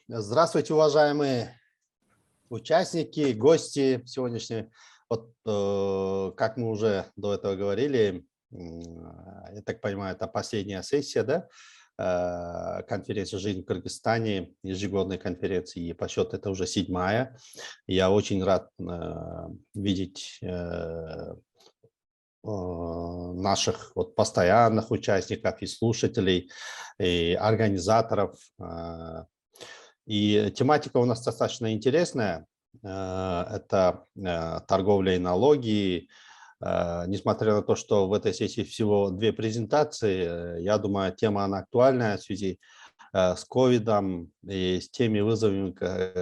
Здравствуйте, уважаемые участники, гости сегодняшние. Вот, как мы уже до этого говорили, я так понимаю, это последняя сессия, да, конференции «Жизнь в Кыргызстане», ежегодной конференции, и по счету это уже 7-я. Я очень рад видеть наших вот постоянных участников и слушателей, и организаторов. И тематика у нас достаточно интересная. Это торговля и налоги. Несмотря на то, что в этой сессии всего 2 презентации, я думаю, тема она актуальная в связи с ковидом и с теми вызовами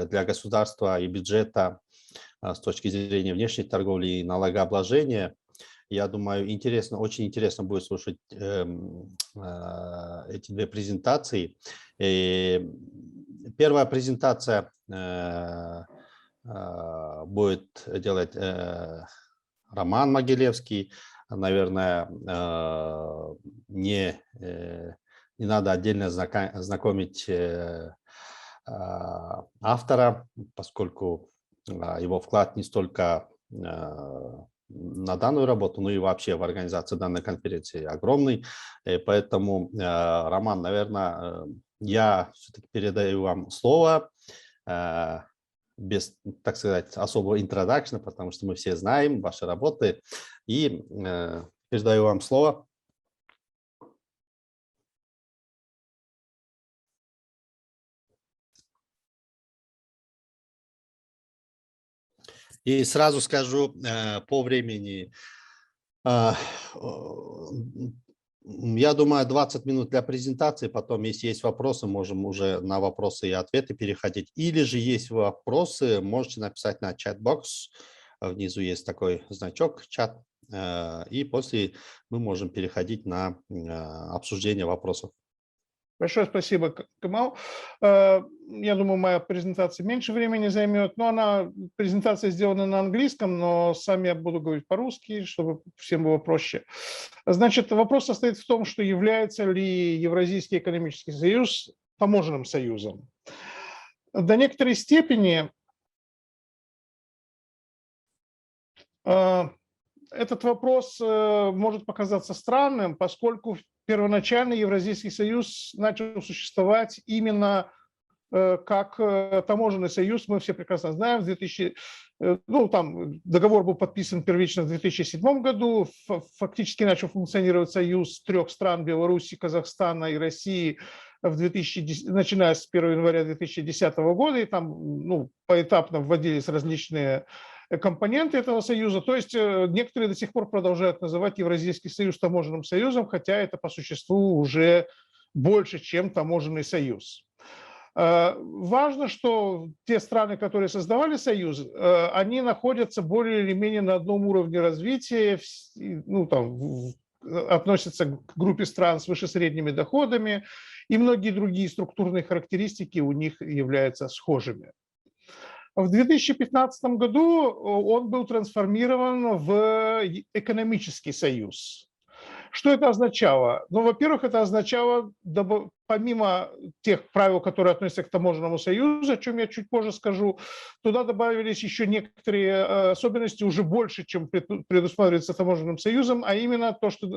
для государства и бюджета с точки зрения внешней торговли и налогообложения. Я думаю, очень интересно будет слушать эти 2 презентации. Первая презентация будет делать Роман Могилевский. Наверное, не надо отдельно знакомить автора, поскольку его вклад не столько на данную работу, но и вообще в организации данной конференции огромный. Поэтому, Роман, наверное, я все-таки передаю вам слово без, так сказать, особого интродакшна, потому что мы все знаем ваши работы. И передаю вам слово. И сразу скажу по времени. Я думаю, 20 минут для презентации, потом, если есть вопросы, можем уже на вопросы и ответы переходить. Или же есть вопросы, можете написать на чат-бокс, внизу есть такой значок, чат, и после мы можем переходить на обсуждение вопросов. Большое спасибо, Камал. Я думаю, моя презентация меньше времени займет, но презентация сделана на английском, но сам я буду говорить по-русски, чтобы всем было проще. Значит, вопрос состоит в том, что является ли Евразийский экономический союз таможенным союзом. До некоторой степени этот вопрос может показаться странным, поскольку первоначально Евразийский союз начал существовать именно как таможенный союз. Мы все прекрасно знаем, там договор был подписан первично в 2007 году, фактически начал функционировать союз 3 стран: Беларуси, Казахстана и России, начиная с 1 января 2010 года, и там поэтапно вводились различные компоненты этого союза. То есть некоторые до сих пор продолжают называть Евразийский союз таможенным союзом, хотя это по существу уже больше, чем таможенный союз. Важно, что те страны, которые создавали союз, они находятся более или менее на одном уровне развития, относятся к группе стран с выше средними доходами, и многие другие структурные характеристики у них являются схожими. В 2015 году он был трансформирован в экономический союз. Что это означало? Ну, во-первых, это означало, помимо тех правил, которые относятся к таможенному союзу, о чем я чуть позже скажу, туда добавились еще некоторые особенности уже больше, чем предусматривается таможенным союзом, а именно то, что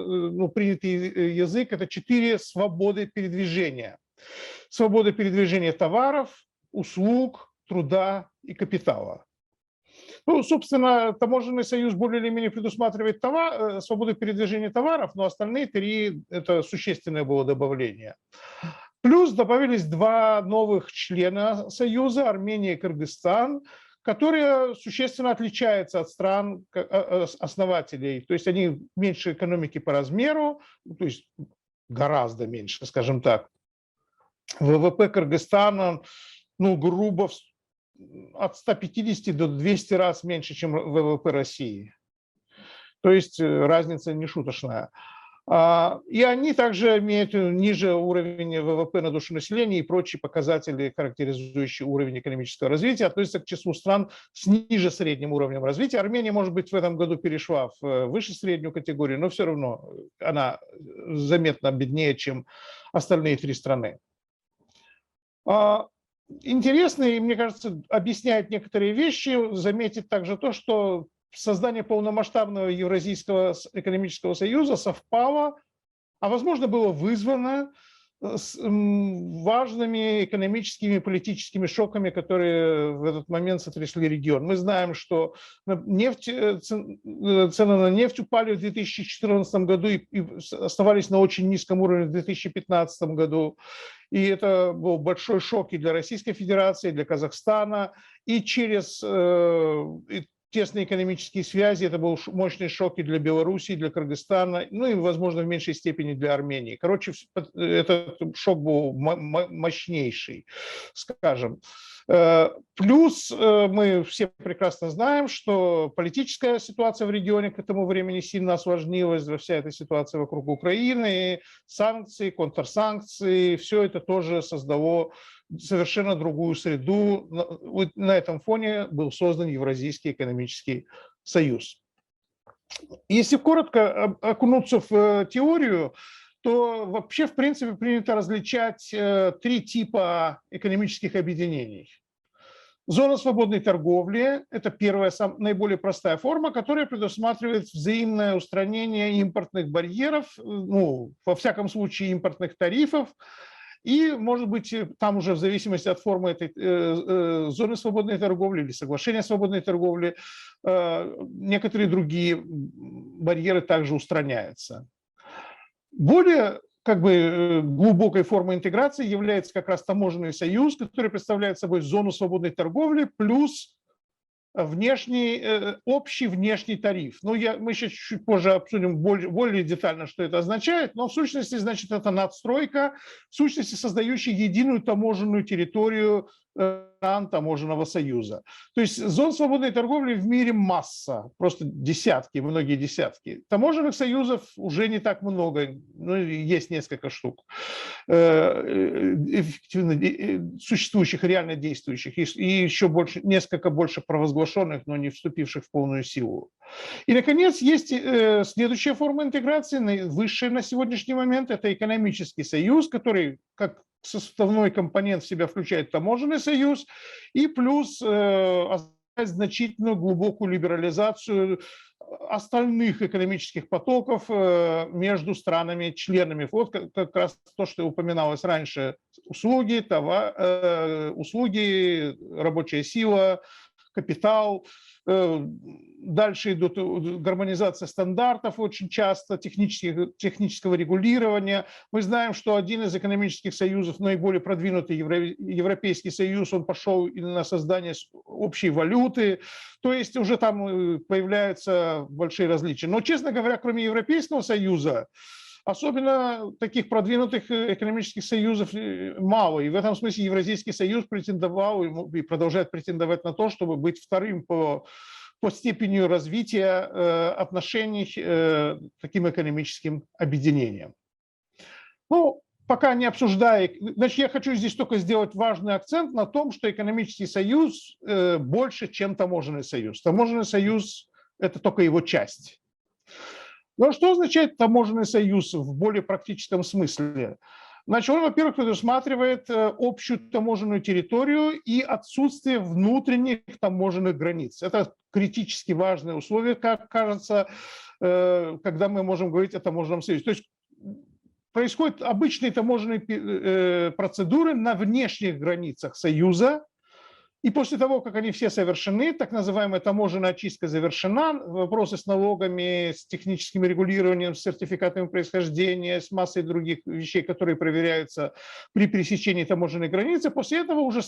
принятый язык – это 4 свободы передвижения. Свобода передвижения товаров, услуг, труда и капитала. Собственно, таможенный союз более или менее предусматривает свободу передвижения товаров, но остальные 3 – это существенное было добавление. Плюс добавились 2 новых члена союза – Армения и Кыргызстан, которые существенно отличаются от стран основателей. То есть они меньше экономики по размеру, то есть гораздо меньше, скажем так. ВВП Кыргызстана, грубо, от 150 до 200 раз меньше, чем ВВП России. То есть разница нешуточная. И они также имеют ниже уровень ВВП на душу населения и прочие показатели, характеризующие уровень экономического развития, относятся к числу стран с ниже средним уровнем развития. Армения, может быть, в этом году перешла в выше среднюю категорию, но все равно она заметно беднее, чем остальные 3 страны. интересно, и, мне кажется, объясняет некоторые вещи, заметить также то, что создание полномасштабного Евразийского экономического союза совпало, а возможно было вызвано с важными экономическими и политическими шоками, которые в этот момент сотрясли регион. Мы знаем, что цены на нефть упали в 2014 году и оставались на очень низком уровне в 2015 году. И это был большой шок и для Российской Федерации, и для Казахстана, и через тесные экономические связи. Это был мощный шок и для Белоруссии, и для Кыргызстана, ну и, возможно, в меньшей степени для Армении. Короче, этот шок был мощнейший, скажем. Плюс мы все прекрасно знаем, что политическая ситуация в регионе к этому времени сильно осложнилась, вся эта ситуация вокруг Украины, санкции, контрсанкции, все это тоже создало совершенно другую среду. На этом фоне был создан Евразийский экономический союз. Если коротко окунуться в теорию, то вообще, в принципе, принято различать три типа экономических объединений. Зона свободной торговли – это первая, наиболее простая форма, которая предусматривает взаимное устранение импортных барьеров, ну, во всяком случае, импортных тарифов. И, может быть, там уже в зависимости от формы этой зоны свободной торговли или соглашения свободной торговли, некоторые другие барьеры также устраняются. Более глубокой формой интеграции является как раз таможенный союз, который представляет собой зону свободной торговли плюс общий внешний тариф. Ну, мы сейчас чуть позже обсудим более детально, что это означает, но в сущности, значит, это надстройка, в сущности, создающая единую таможенную территорию стран таможенного союза. То есть зон свободной торговли в мире масса, просто десятки, многие десятки. Таможенных союзов уже не так много, ну, есть несколько штук эффективно существующих, реально действующих, и еще несколько больше провозглашенных, но не вступивших в полную силу. И, наконец, есть следующая форма интеграции, высшая на сегодняшний момент, это экономический союз, который как составной компонент в себя включает таможенный союз и плюс значительную глубокую либерализацию остальных экономических потоков между странами-членами. Вот как раз то, что упоминалось раньше: услуги, рабочая сила, капитал. Дальше идут гармонизация стандартов очень часто, технического регулирования. Мы знаем, что один из экономических союзов, наиболее продвинутый Европейский союз, он пошел на создание общей валюты. То есть уже там появляются большие различия. Но, честно говоря, кроме Европейского союза, особенно таких продвинутых экономических союзов мало. И в этом смысле Евразийский союз претендовал и продолжает претендовать на то, чтобы быть вторым по степени развития отношений таким экономическим объединением. Ну, пока не обсуждая, значит, я хочу здесь только сделать важный акцент на том, что экономический союз больше, чем таможенный союз. Таможенный союз – это только его часть. Но что означает таможенный союз в более практическом смысле? Значит, он, во-первых, предусматривает общую таможенную территорию и отсутствие внутренних таможенных границ. Это критически важное условие, как кажется, когда мы можем говорить о таможенном союзе. То есть происходят обычные таможенные процедуры на внешних границах союза, и после того, как они все совершены, так называемая таможенная очистка завершена, вопросы с налогами, с техническим регулированием, с сертификатами происхождения, с массой других вещей, которые проверяются при пересечении таможенной границы, после этого уже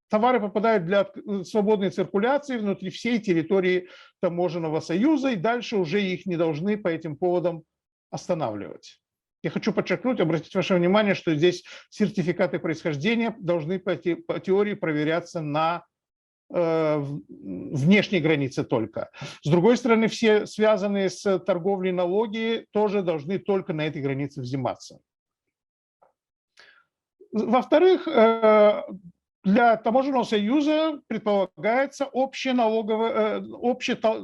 товары попадают для свободной циркуляции внутри всей территории таможенного союза, и дальше уже их не должны по этим поводам останавливать. Я хочу подчеркнуть, обратить ваше внимание, что здесь сертификаты происхождения должны по теории проверяться на внешней границе только. С другой стороны, все связанные с торговлей налоги тоже должны только на этой границе взиматься. Во-вторых, для таможенного союза предполагается общее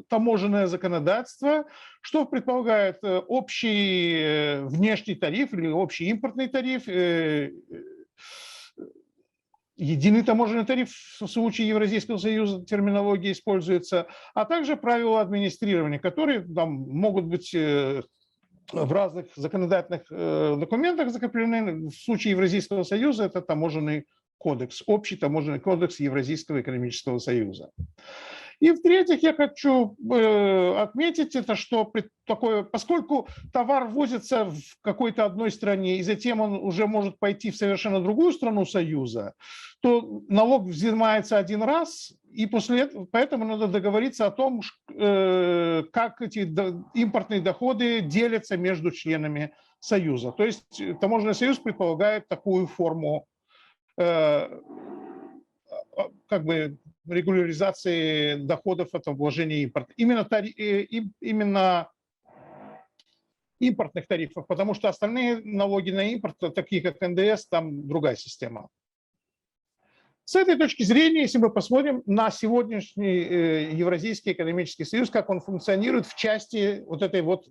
таможенное законодательство, что предполагает общий внешний тариф или общий импортный тариф, единый таможенный тариф в случае Евразийского союза терминология используется, а также правила администрирования, которые там могут быть в разных законодательных документах закреплены. В случае Евразийского союза это таможенный кодекс, общий таможенный кодекс Евразийского экономического союза. И в-третьих, я хочу отметить это, что поскольку товар ввозится в какой-то одной стране, и затем он уже может пойти в совершенно другую страну Союза, то налог взимается один раз, и после этого, поэтому надо договориться о том, как эти импортные доходы делятся между членами Союза. То есть таможенный союз предполагает такую форму как бы регуляризации доходов от вложения импорта. Именно импортных тарифов, потому что остальные налоги на импорт, такие как НДС, там другая система. С этой точки зрения, если мы посмотрим на сегодняшний Евразийский экономический союз, как он функционирует в части вот этой вот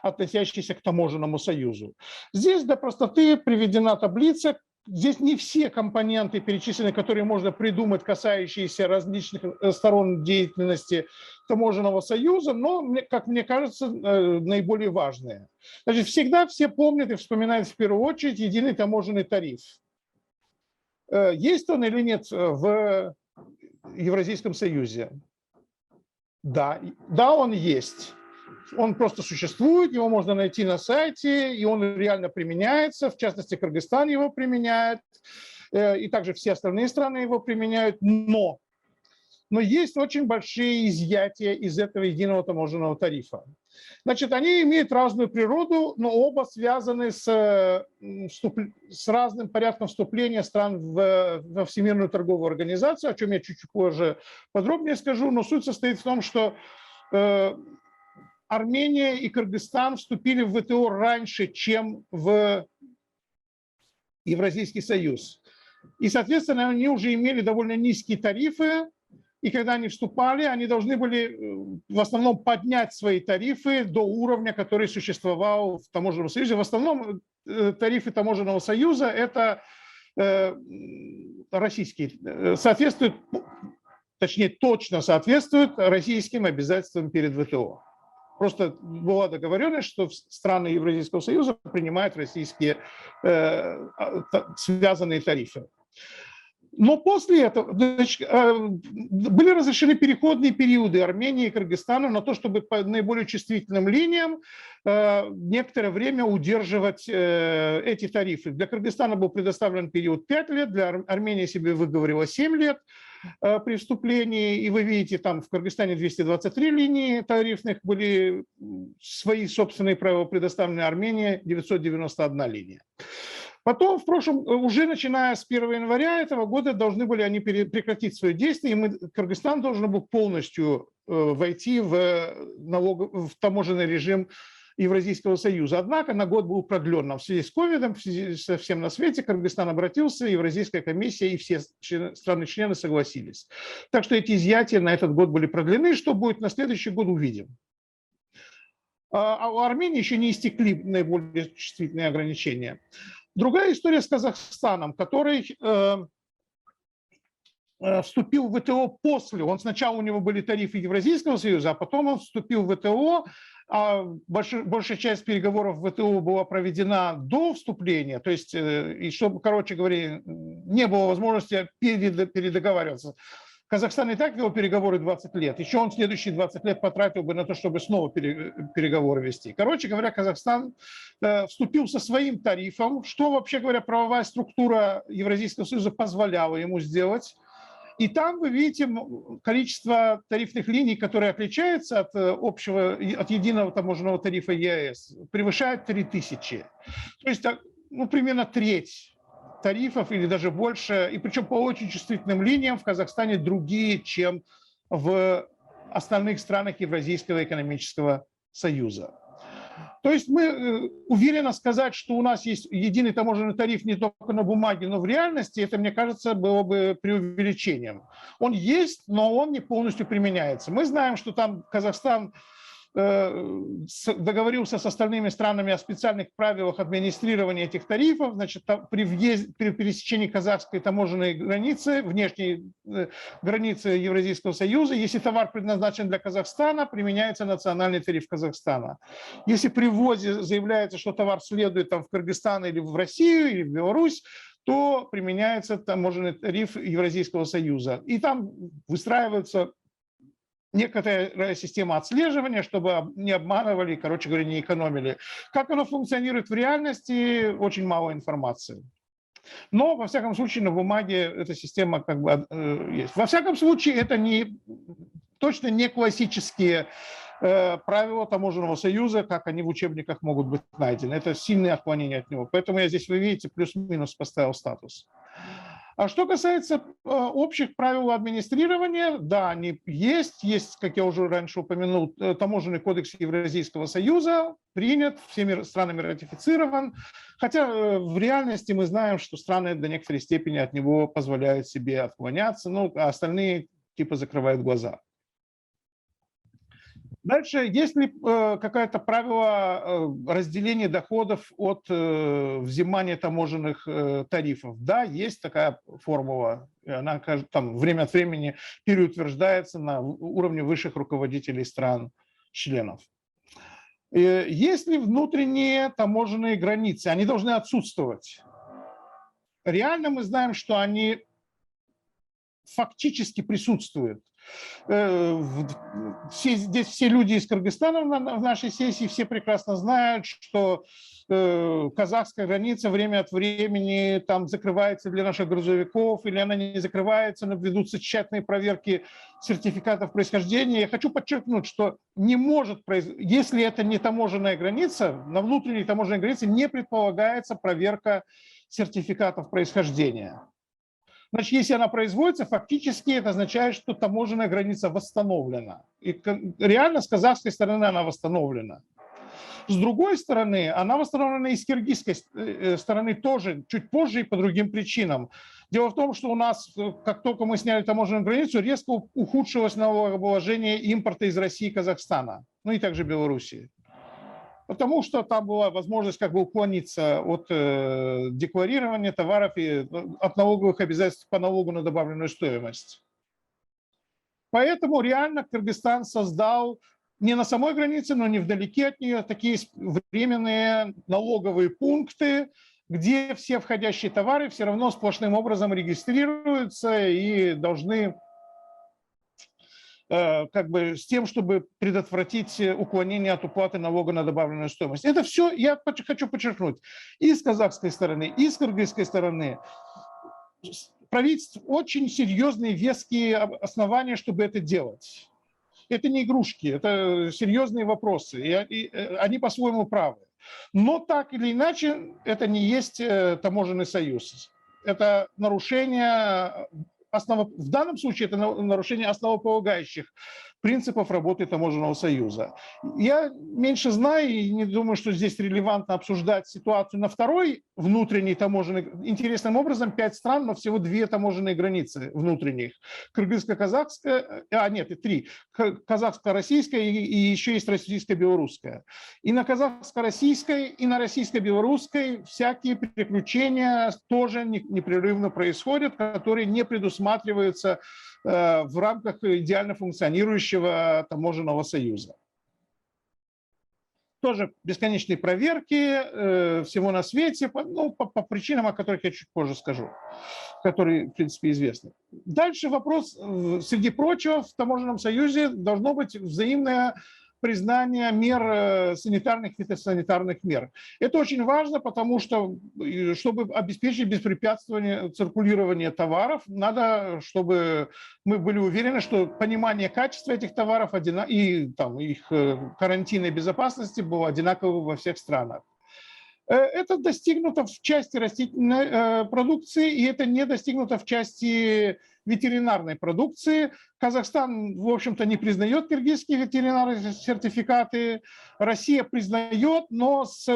относящейся к таможенному союзу. Здесь для простоты приведена таблица. Здесь не все компоненты перечислены, которые можно придумать, касающиеся различных сторон деятельности таможенного союза, но, как мне кажется, наиболее важные. Значит, всегда все помнят и вспоминают в первую очередь единый таможенный тариф. Есть он или нет в Евразийском союзе? Да, он есть. Он просто существует, его можно найти на сайте, и он реально применяется. В частности, Кыргызстан его применяет, и также все остальные страны его применяют. Но есть очень большие изъятия из этого единого таможенного тарифа. Значит, они имеют разную природу, но оба связаны с разным порядком вступления стран во Всемирную торговую организацию, о чем я чуть-чуть позже подробнее скажу. Но суть состоит в том, что Армения и Кыргызстан вступили в ВТО раньше, чем в Евразийский союз. И, соответственно, они уже имели довольно низкие тарифы, и когда они вступали, они должны были в основном поднять свои тарифы до уровня, который существовал в таможенном союзе. В основном тарифы таможенного союза – это российские, соответствуют, точнее, точно соответствуют российским обязательствам перед ВТО. Просто была договоренность, что страны Евразийского союза принимают российские связанные тарифы. Но после этого были разрешены переходные периоды Армении и Кыргызстана на то, чтобы по наиболее чувствительным линиям некоторое время удерживать эти тарифы. Для Кыргызстана был предоставлен период 5 лет, для Армении себе выговорила 7 лет при вступлении. И вы видите, там в Кыргызстане 223 линии тарифных были, свои собственные правила предоставлены, Армении 991 линия. Потом, в прошлом, уже начиная с 1 января этого года, должны были они прекратить свое действие, и Кыргызстан должен был полностью войти в таможенный режим Евразийского союза. Однако на год был продлен. В связи с ковидом, в связи со всем на свете, Кыргызстан обратился, Евразийская комиссия и все страны-члены согласились. Так что эти изъятия на этот год были продлены. Что будет на следующий год, увидим. А у Армении еще не истекли наиболее чувствительные ограничения. Другая история с Казахстаном, который вступил в ВТО после. Сначала у него были тарифы Евразийского союза, а потом он вступил в ВТО. Большая часть переговоров в ВТО была проведена до вступления, то есть, и чтобы, короче говоря, не было возможности передоговариваться. Казахстан и так вел переговоры 20 лет. Еще он следующие 20 лет потратил бы на то, чтобы снова переговоры вести. Короче говоря, Казахстан вступил со своим тарифом, что, вообще говоря, правовая структура Евразийского союза позволяла ему сделать. И там вы видите количество тарифных линий, которые отличаются от единого таможенного тарифа ЕАЭС, превышает 3000. То есть примерно треть тарифов или даже больше, и причем по очень чувствительным линиям в Казахстане другие, чем в остальных странах Евразийского экономического союза. То есть мы уверенно сказать, что у нас есть единый таможенный тариф не только на бумаге, но в реальности, это, мне кажется, было бы преувеличением. Он есть, но он не полностью применяется. Мы знаем, что там Казахстан договорился с остальными странами о специальных правилах администрирования этих тарифов. Значит, при пересечении казахской таможенной границы, внешней границы Евразийского союза, если товар предназначен для Казахстана, применяется национальный тариф Казахстана. Если при ввозе заявляется, что товар следует там, в Кыргызстан или в Россию, или в Беларусь, то применяется таможенный тариф Евразийского союза. И там выстраиваются некоторая система отслеживания, чтобы не обманывали, короче говоря, не экономили. Как оно функционирует в реальности, очень мало информации. Но, во всяком случае, на бумаге эта система как бы есть. Во всяком случае, это точно не классические правила таможенного союза, как они в учебниках могут быть найдены. Это сильное отклонение от него. Поэтому я здесь, вы видите, плюс-минус поставил статус. А что касается общих правил администрирования, да, они есть. Есть, как я уже раньше упомянул, таможенный кодекс Евразийского союза, принят, всеми странами ратифицирован. Хотя в реальности мы знаем, что страны до некоторой степени от него позволяют себе отклоняться, ну, а остальные типа закрывают глаза. Дальше, есть ли какое-то правило разделения доходов от взимания таможенных тарифов? Да, есть такая формула. Она там, время от времени переутверждается на уровне высших руководителей стран-членов. Есть ли внутренние таможенные границы? Они должны отсутствовать. Реально мы знаем, что они фактически присутствуют. Здесь все люди из Кыргызстана в нашей сессии все прекрасно знают, что казахская граница время от времени там закрывается для наших грузовиков, или она не закрывается, но ведутся тщательные проверки сертификатов происхождения. Я хочу подчеркнуть, что не может если это не таможенная граница, на внутренней таможенной границе не предполагается проверка сертификатов происхождения. Значит, если она производится, фактически это означает, что таможенная граница восстановлена. И реально с казахской стороны она восстановлена. С другой стороны, она восстановлена и с киргизской стороны тоже, чуть позже и по другим причинам. Дело в том, что у нас, как только мы сняли таможенную границу, резко ухудшилось налогообложение импорта из России и Казахстана, ну и также Белоруссии. Потому что там была возможность как бы уклониться от декларирования товаров и от налоговых обязательств по налогу на добавленную стоимость. Поэтому реально Кыргызстан создал не на самой границе, но не вдалеке от нее такие временные налоговые пункты, где все входящие товары все равно сплошным образом регистрируются и должны как бы с тем, чтобы предотвратить уклонение от уплаты налога на добавленную стоимость. Это все, я хочу подчеркнуть, и с казахской стороны, и с кыргызской стороны правительство очень серьезные, веские основания, чтобы это делать. Это не игрушки, это серьезные вопросы, и они по-своему правы. Но так или иначе, это не есть таможенный союз. Это нарушение в данном случае это нарушение основополагающих принципов работы таможенного союза. Я меньше знаю и не думаю, что здесь релевантно обсуждать ситуацию на второй внутренней таможенной. Интересным образом 5 стран, но всего 2 таможенные границы внутренних. Кыргызско-казахская, нет, и 3. Казахско-российская и еще есть российско-белорусская. И на казахско-российской, и на российско-белорусской всякие приключения тоже непрерывно происходят, которые не предусматриваются в рамках идеально функционирующего таможенного союза. Тоже бесконечные проверки всего на свете, ну, по причинам, о которых я чуть позже скажу, которые, в принципе, известны. Дальше вопрос, среди прочего, в таможенном союзе должно быть взаимное признание мер санитарных и фитосанитарных мер. Это очень важно, потому что, чтобы обеспечить беспрепятствование циркулирования товаров, надо, чтобы мы были уверены, что понимание качества этих товаров и там, их карантинной безопасности было одинаково во всех странах. Это достигнуто в части растительной продукции, и это не достигнуто в части ветеринарной продукции. Казахстан, в общем-то, не признает киргизские ветеринарные сертификаты. Россия признает, но с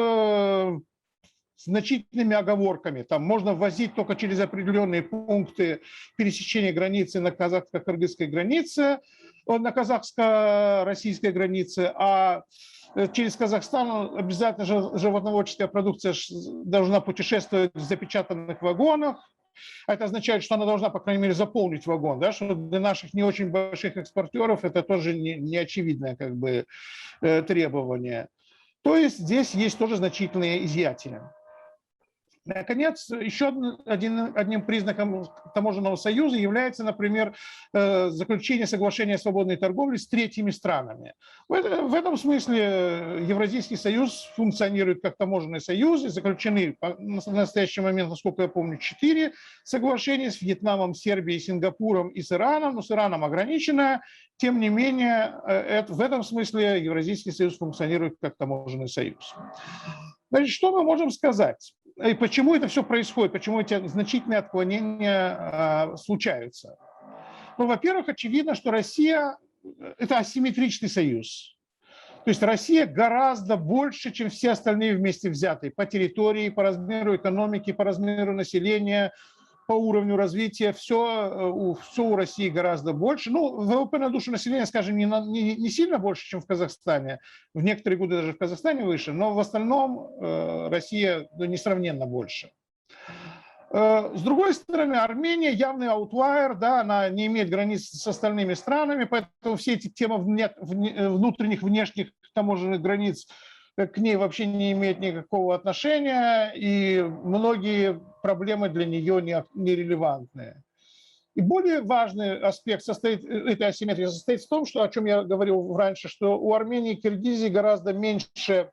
значительными оговорками. Там можно ввозить только через определенные пункты пересечения границы на казахско-кыргызской границе. на казахско-российской границе, а через Казахстан обязательно животноводческая продукция должна путешествовать в запечатанных вагонах. Это означает, что она должна, по крайней мере, заполнить вагон, да, что для наших не очень больших экспортеров это тоже не очевидное как бы требование. То есть здесь есть тоже значительные изъятия. Наконец, еще одним признаком таможенного союза является, например, заключение соглашения о свободной торговле с третьими странами. В этом смысле Евразийский союз функционирует как таможенный союз, и заключены на настоящий момент, насколько я помню, 4 соглашения с Вьетнамом, Сербией, Сингапуром и с Ираном, но с Ираном ограничено. Тем не менее, в этом смысле Евразийский союз функционирует как таможенный союз. Значит, что мы можем сказать? И почему это все происходит? Почему эти значительные отклонения случаются? Ну, во-первых, очевидно, что Россия – это асимметричный союз. То есть Россия гораздо больше, чем все остальные вместе взятые по территории, по размеру экономики, по размеру населения, по уровню развития. Все у России гораздо больше. Ну, ВВП на душу населения, скажем, не сильно больше, чем в Казахстане. В некоторые годы даже в Казахстане выше, но в остальном Россия несравненно больше. С другой стороны, Армения явный аутлайер, да, она не имеет границ с остальными странами, поэтому все эти темы внутренних, внешних таможенных границ к ней вообще не имеют никакого отношения, и многие проблемы для нее нерелевантные. И более важный аспект этой асимметрии состоит в том, что, о чем я говорил раньше, что у Армении и Киргизии гораздо меньше,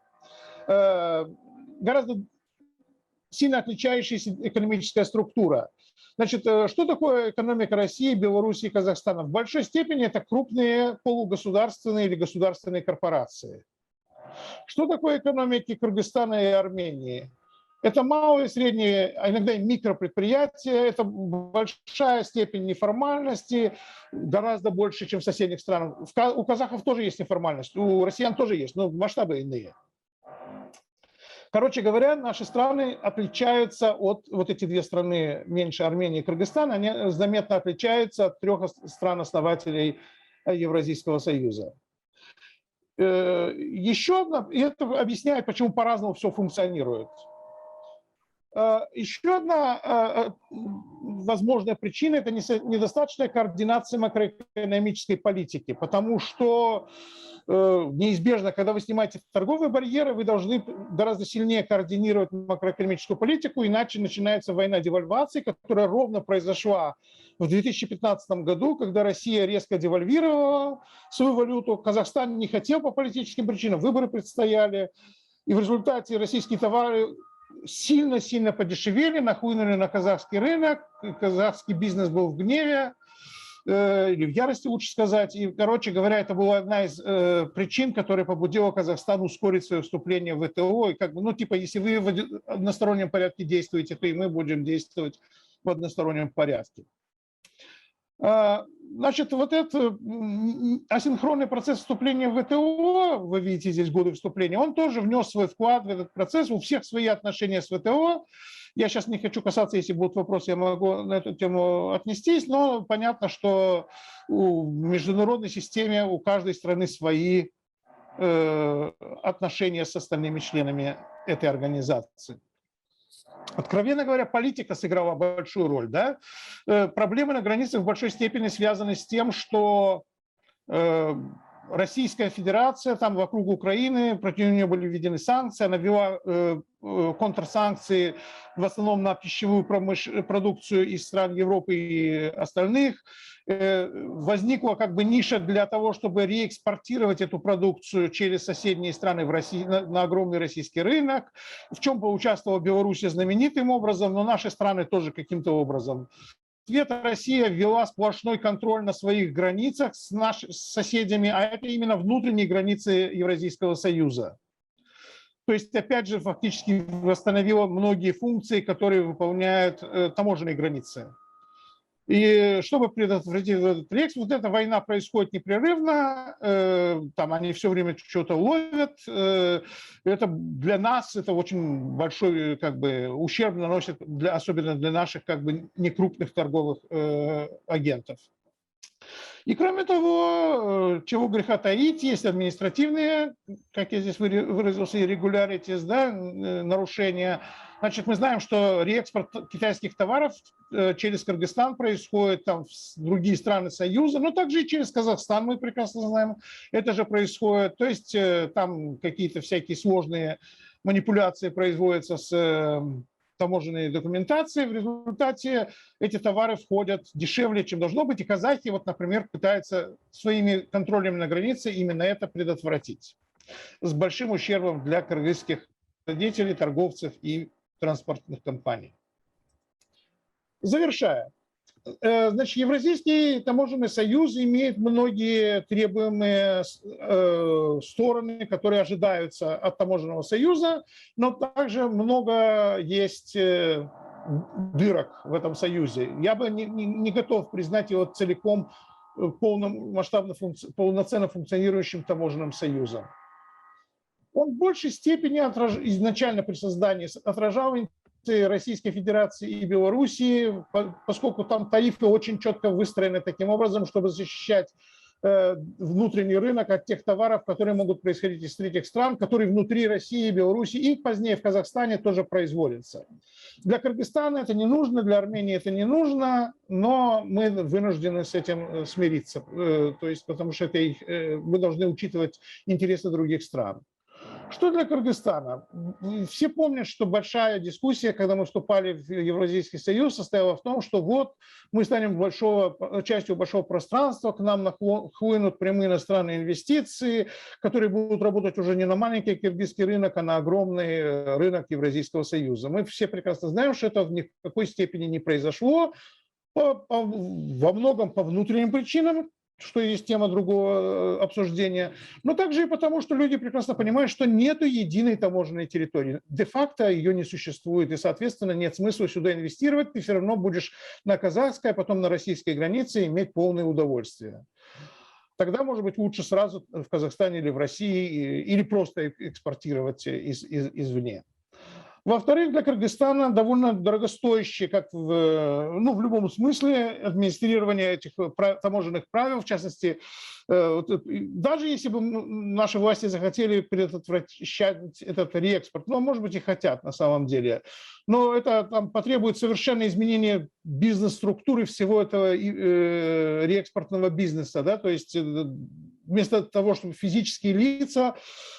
гораздо сильно отличающаяся экономическая структура. Значит, что такое экономика России, Беларуси и Казахстана? В большой степени это крупные полугосударственные или государственные корпорации. Что такое экономики Кыргызстана и Армении? Это малые, средние, а иногда и микропредприятия, это большая степень неформальности, гораздо больше, чем в соседних странах. У казахов тоже есть неформальность, у россиян тоже есть, но масштабы иные. Короче говоря, наши страны отличаются от, вот эти две страны, меньше Армении и Кыргызстана, они заметно отличаются от 3 стран-основателей Евразийского союза. Еще одна, и это объясняет, почему по-разному все функционирует. Еще одна возможная причина – это недостаточная координация макроэкономической политики, потому что неизбежно, когда вы снимаете торговые барьеры, вы должны гораздо сильнее координировать макроэкономическую политику, иначе начинается война девальвации, которая ровно произошла в 2015 году, когда Россия резко девальвировала свою валюту, Казахстан не хотел по политическим причинам, выборы предстояли, и в результате российские товары сильно-сильно подешевели, нахлынули на казахский рынок, казахский бизнес был в гневе, или в ярости, лучше сказать. И, короче говоря, это была одна из причин, которая побудила Казахстан ускорить свое вступление в ВТО. И как бы, ну, типа, если вы в одностороннем порядке действуете, то и мы будем действовать в одностороннем порядке. Значит, вот этот асинхронный процесс вступления в ВТО, вы видите здесь годы вступления, он тоже внес свой вклад в этот процесс, у всех свои отношения с ВТО. Я сейчас не хочу касаться, если будут вопросы, я могу на эту тему отнестись, но понятно, что в международной системе у каждой страны свои отношения с остальными членами этой организации. Откровенно говоря, политика сыграла большую роль. Да? Проблемы на границах в большой степени связаны с тем, что Российская Федерация, там вокруг Украины, против нее были введены санкции, она ввела контрсанкции в основном на пищевую продукцию из стран Европы и остальных. Возникла как бы ниша для того, чтобы реэкспортировать эту продукцию через соседние страны в России, на огромный российский рынок, в чем поучаствовала Беларусь знаменитым образом, но наши страны тоже каким-то образом. В ответ Россия ввела сплошной контроль на своих границах с соседями, а это именно внутренние границы Евразийского союза. То есть, опять же, фактически восстановила многие функции, которые выполняют таможенные границы. И чтобы предотвратить этот рекс, вот эта война происходит непрерывно, там они все время что-то ловят. Это для нас это очень большой как бы ущерб наносит, особенно для наших как бы некрупных торговых агентов. И кроме того, чего греха таить, есть административные, как я здесь выразился, irregularities, да, нарушения. Значит, мы знаем, что реэкспорт китайских товаров через Кыргызстан происходит, там, в другие страны Союза, но также и через Казахстан, мы прекрасно знаем, это же происходит. То есть там какие-то всякие сложные манипуляции производятся с таможенной документации. В результате эти товары входят дешевле, чем должно быть. И казахи, вот, например, пытаются своими контролями на границе именно это предотвратить. С большим ущербом для кыргызских деятелей, торговцев и транспортных компаний. Завершая. Значит, Евразийский таможенный союз имеет многие требуемые стороны, которые ожидаются от таможенного союза, но также много есть дырок в этом союзе. Я бы не готов признать его целиком полноценно функционирующим таможенным союзом. Он в большей степени изначально при создании отражал Российской Федерации и Белоруссии, поскольку там тарифы очень четко выстроены таким образом, чтобы защищать внутренний рынок от тех товаров, которые могут происходить из третьих стран, которые внутри России, Беларуси и позднее в Казахстане тоже производятся. Для Кыргызстана это не нужно, для Армении это не нужно, но мы вынуждены с этим смириться, то есть, потому что мы должны учитывать интересы других стран. Что для Кыргызстана? Все помнят, что большая дискуссия, когда мы вступали в Евразийский союз, состояла в том, что вот мы станем частью большого пространства, к нам нахлынут прямые иностранные инвестиции, которые будут работать уже не на маленький киргизский рынок, а на огромный рынок Евразийского союза. Мы все прекрасно знаем, что это в никакой степени не произошло, во многом по внутренним причинам, что есть тема другого обсуждения, но также и потому, что люди прекрасно понимают, что нет единой таможенной территории. Де-факто ее не существует, и, соответственно, нет смысла сюда инвестировать, ты все равно будешь на казахской, а потом на российской границе иметь полное удовольствие. Тогда, может быть, лучше сразу в Казахстане или в России, или просто экспортировать извне. Во-вторых, для Кыргызстана довольно дорогостоящее, как в любом смысле, администрирование этих таможенных правил, в частности, даже если бы наши власти захотели предотвращать этот реэкспорт, может быть, и хотят на самом деле, но это там потребует совершенно изменения бизнес-структуры всего этого реэкспортного бизнеса, да, то есть вместо того, чтобы физические лица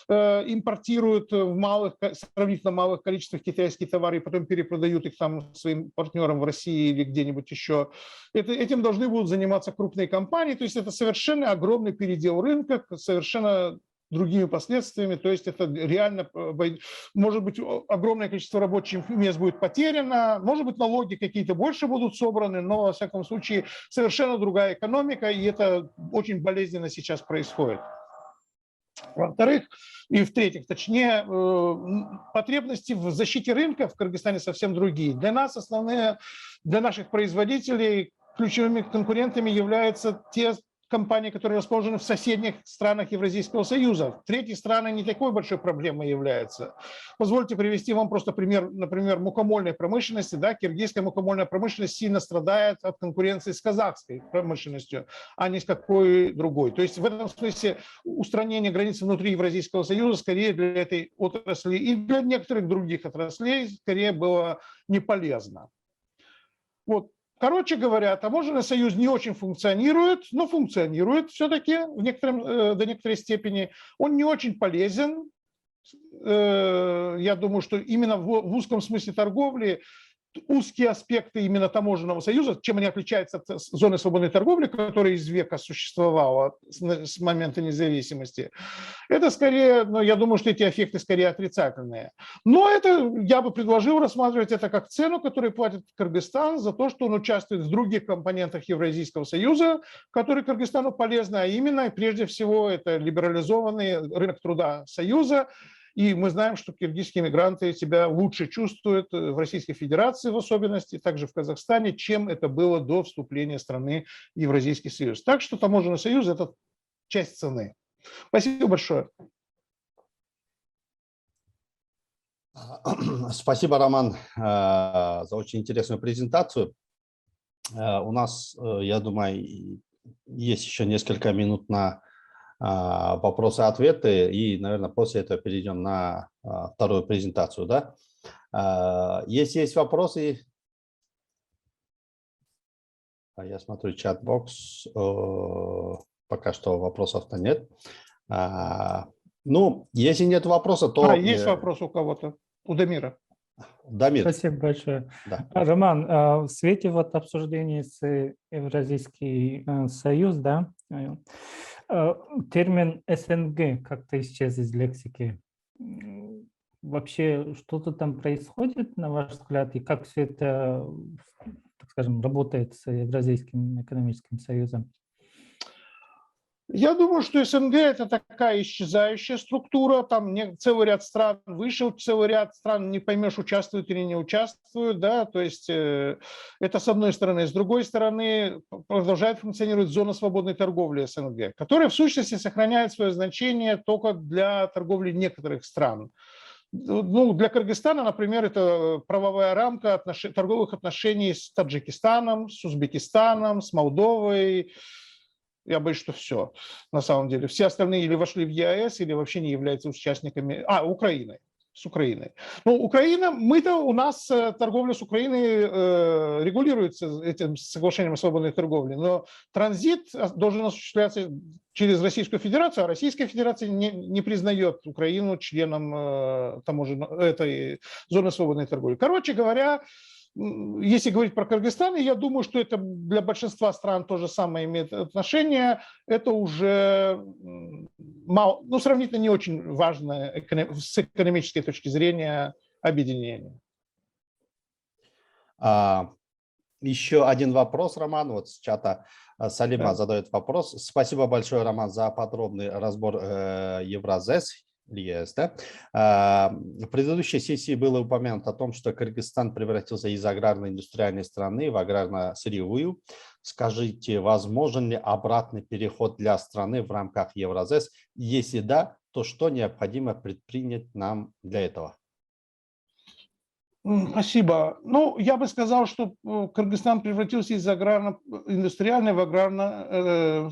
импортируют в сравнительно малых количествах китайские товары и потом перепродают их там своим партнерам в России или где-нибудь еще, этим должны будут заниматься крупные компании, то есть это совершенно огромный передел рынка, совершенно другими последствиями, то есть это реально, может быть, огромное количество рабочих мест будет потеряно, может быть, налоги какие-то больше будут собраны, но, во всяком случае, совершенно другая экономика, и это очень болезненно сейчас происходит. Во-вторых, и в-третьих, точнее, потребности в защите рынка в Кыргызстане совсем другие. Для нас основные, для наших производителей ключевыми конкурентами являются те компании, которые расположены в соседних странах Евразийского союза. Третьи страны не такой большой проблемой являются. Позвольте привести вам просто пример, например, мукомольной промышленности. Да, киргизская мукомольная промышленность сильно страдает от конкуренции с казахской промышленностью, а не с какой другой. То есть в этом смысле устранение границ внутри Евразийского союза скорее для этой отрасли и для некоторых других отраслей скорее было не полезно. Вот. Короче говоря, таможенный союз не очень функционирует, но функционирует все-таки до некоторой степени. Он не очень полезен. Я думаю, что именно в узком смысле торговли узкие аспекты именно таможенного союза, чем они отличаются от зоны свободной торговли, которая из века существовала с момента независимости, это скорее, я думаю, что эти эффекты скорее отрицательные. Но это я бы предложил рассматривать это как цену, которую платит Кыргызстан за то, что он участвует в других компонентах Евразийского союза, которые Кыргызстану полезны, а именно, прежде всего, это либерализованный рынок труда союза. И мы знаем, что киргизские мигранты себя лучше чувствуют в Российской Федерации в особенности, также в Казахстане, чем это было до вступления страны в Евразийский союз. Так что таможенный союз – это часть цены. Спасибо большое. Спасибо, Роман, за очень интересную презентацию. У нас, я думаю, есть еще несколько минут на вопросы-ответы, и, наверное, после этого перейдем на вторую презентацию, да? Если есть вопросы, я смотрю чат-бокс, пока что вопросов-то нет. Ну, если нет вопроса, то… Есть вопрос у кого-то? У Дамира. Дамир. Спасибо большое. Да. Роман, в свете вот обсуждений с Евразийский союз, да, термин СНГ как-то исчез из лексики. Вообще что-то там происходит, на ваш взгляд, и как все это, так скажем, работает с Евразийским экономическим союзом? Я думаю, что СНГ – это такая исчезающая структура, там целый ряд стран вышел, целый ряд стран не поймешь, участвуют или не участвуют, да, то есть это с одной стороны. С другой стороны, продолжает функционировать зона свободной торговли СНГ, которая в сущности сохраняет свое значение только для торговли некоторых стран. Ну, для Кыргызстана, например, это правовая рамка торговых отношений с Таджикистаном, с Узбекистаном, с Молдовой. Я боюсь, что все, на самом деле. Все остальные или вошли в ЕАЭС, или вообще не являются участниками. Украиной. С Украиной. Ну, Украина, у нас торговля с Украиной регулируется этим соглашением о свободной торговле, но транзит должен осуществляться через Российскую Федерацию, а Российская Федерация не признает Украину членом этой зоны свободной торговли. Короче говоря, если говорить про Кыргызстан, я думаю, что это для большинства стран то же самое имеет отношение. Это уже мало, сравнительно не очень важное с экономической точки зрения объединение. Еще один вопрос, Роман, вот с чата Салима задает вопрос. Спасибо большое, Роман, за подробный разбор Евразес. ЕС, да? В предыдущей сессии было упомянуто о том, что Кыргызстан превратился из аграрно-индустриальной страны в аграрно-сырьевую. Скажите, возможен ли обратный переход для страны в рамках Евразес? Если да, то что необходимо предпринять нам для этого? Спасибо. Ну, я бы сказал, что Кыргызстан превратился из аграрно-индустриальной в аграрно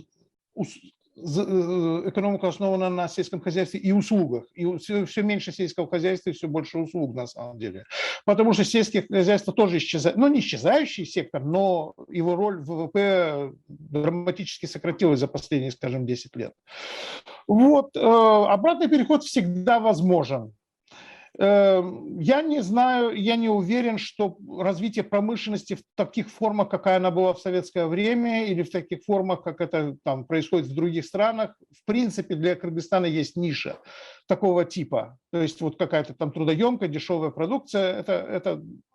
экономика основана на сельском хозяйстве и услугах. И все меньше сельского хозяйства и все больше услуг на самом деле. Потому что сельское хозяйство тоже исчезает. Ну, не исчезающий сектор, но его роль в ВВП драматически сократилась за последние, скажем, 10 лет. Вот. Обратный переход всегда возможен. Я не знаю, я не уверен, что развитие промышленности в таких формах, какая она была в советское время, или в таких формах, как это там происходит в других странах, в принципе для Кыргызстана есть ниша такого типа. То есть вот какая-то там трудоемкая, дешевая продукция.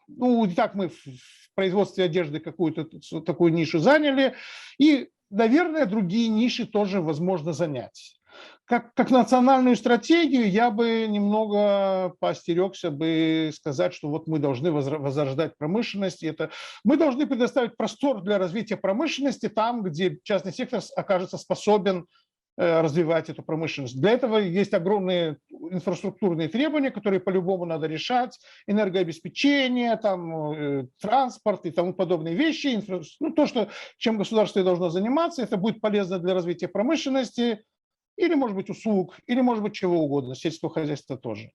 Ну, и так мы в производстве одежды какую-то такую нишу заняли. И, наверное, другие ниши тоже возможно занять. Как национальную стратегию я бы немного поостерегся бы сказать, что вот мы должны возрождать промышленность. Мы должны предоставить простор для развития промышленности там, где частный сектор окажется способен развивать эту промышленность. Для этого есть огромные инфраструктурные требования, которые по-любому надо решать. Энергообеспечение, транспорт и тому подобные вещи. То, чем государство должно заниматься, это будет полезно для развития промышленности, или, может быть, услуг, или, может быть, чего угодно, сельского хозяйства тоже.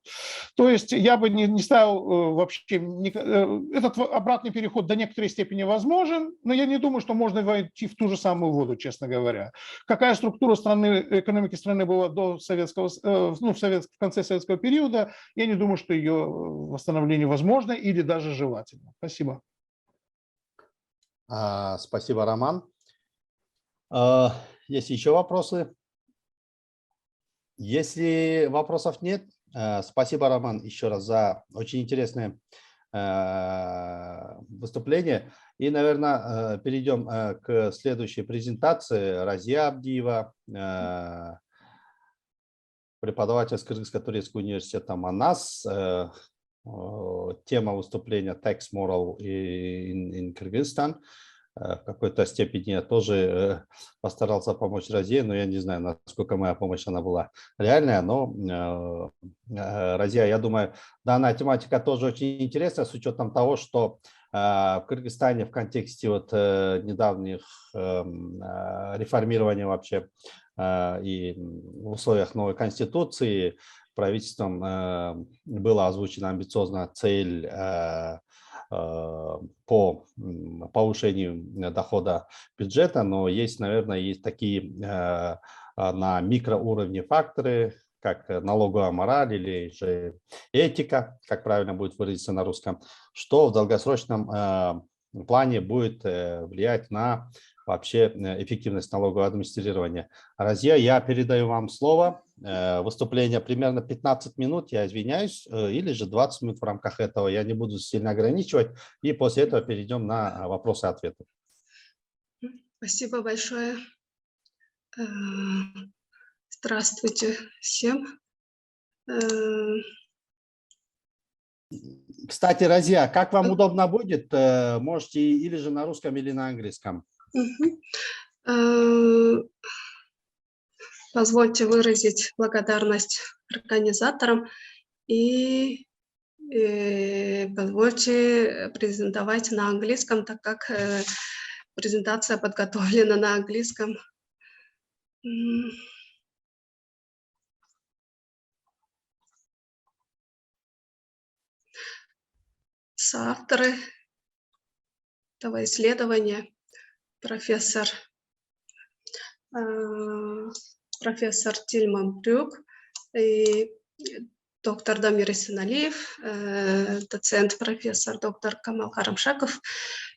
То есть я бы не ставил вообще… Этот обратный переход до некоторой степени возможен, но я не думаю, что можно войти в ту же самую воду, честно говоря. Какая структура экономики страны была до в конце советского периода, я не думаю, что ее восстановление возможно или даже желательно. Спасибо. Спасибо, Роман. Есть еще вопросы? Если вопросов нет, спасибо, Роман, еще раз за очень интересное выступление. И, наверное, перейдем к следующей презентации. Разия Абдиева, преподаватель с Кыргызско-турецкого университета МАНАС. Тема выступления Tax Moral in Kyrgyzstan. в какой-то степени я тоже постарался помочь Розье, но я не знаю, насколько моя помощь она была реальная, но, Розье, я думаю, данная тематика тоже очень интересная с учетом того, что в Кыргызстане в контексте вот недавних реформирования вообще и в условиях новой конституции правительством была озвучена амбициозная цель по повышению дохода бюджета, но есть, наверное, есть такие на микроуровне факторы, как налоговая мораль или же этика, как правильно будет выразиться на русском, что в долгосрочном плане будет влиять на вообще эффективность налогового администрирования. Разия, я передаю вам слово. Выступление примерно 15 минут, я извиняюсь, или же 20 минут в рамках этого. Я не буду сильно ограничивать. И после этого перейдем на вопросы и ответы. Спасибо большое. Здравствуйте всем. Кстати, Разия, как вам удобно будет? Можете или же на русском, или на английском. Позвольте выразить благодарность организаторам и позвольте презентовать на английском, так как презентация подготовлена на английском. Соавторы этого исследования профессор Тильман Брюк и доктор Дамир Исеналиев, доцент, профессор, доктор Камал Харамшаков.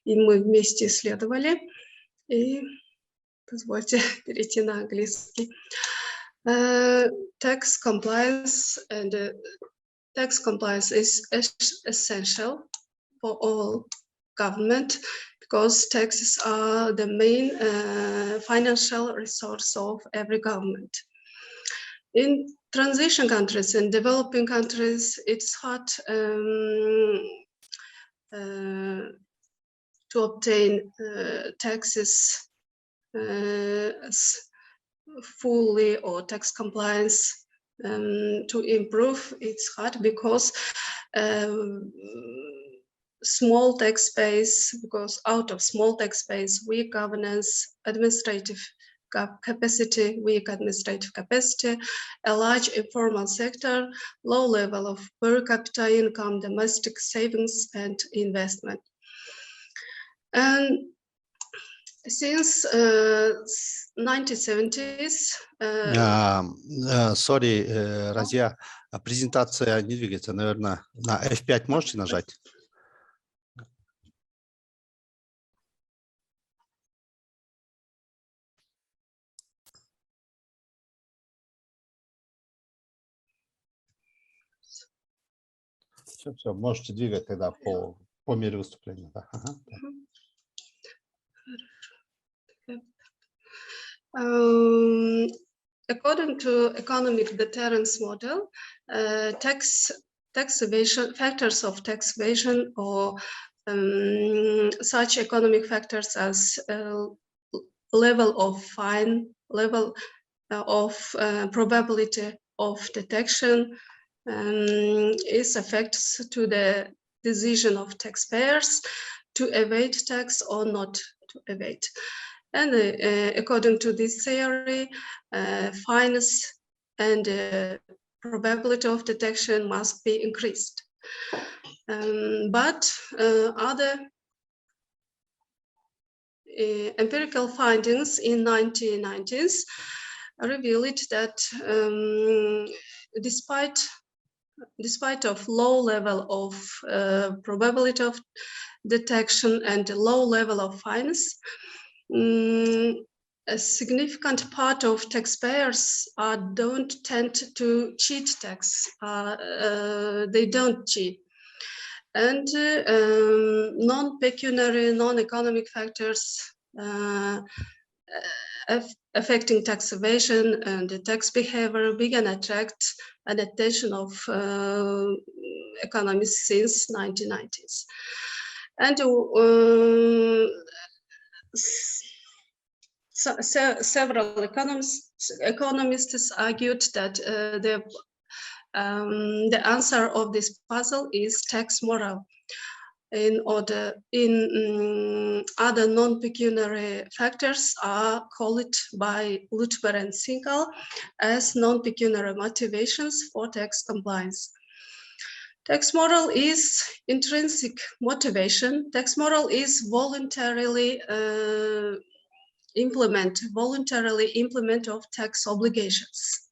И мы вместе исследовали. И позвольте перейти на английский. Tax compliance is essential for all government because taxes are the main financial resource of every government. In transition countries and developing countries, it's hard to obtain taxes fully or tax compliance. To improve, it's hard because small tax base, because out of small tax base, weak governance, administrative capacity, weak administrative capacity, a large informal sector, low level of per capita income, domestic savings and investment. And since 1970s... Sorry, Разия, презентация не двигается, наверное, на F5 можете нажать? Все, можете двигать тогда по мере выступления. Да. Ага. According to economic deterrence model, tax evasion, factors of tax evasion or such economic factors as level of fine, level of probability of detection is affects to the decision of taxpayers to evade tax or not to evade. And according to this theory, fines and probability of detection must be increased. But other empirical findings in 1990s revealed that despite of low level of probability of detection and low level of fines, a significant part of taxpayers don't tend to cheat tax. They don't cheat. And non-pecuniary, non-economic factors affecting tax evasion and tax behavior began to attract an attention of economists since 1990s. And several economists argued that the answer of this puzzle is tax moral. Other non-pecuniary factors are called by Lutber and Singal as non-pecuniary motivations for tax compliance. Tax moral is intrinsic motivation. Tax moral is voluntarily implement of tax obligations.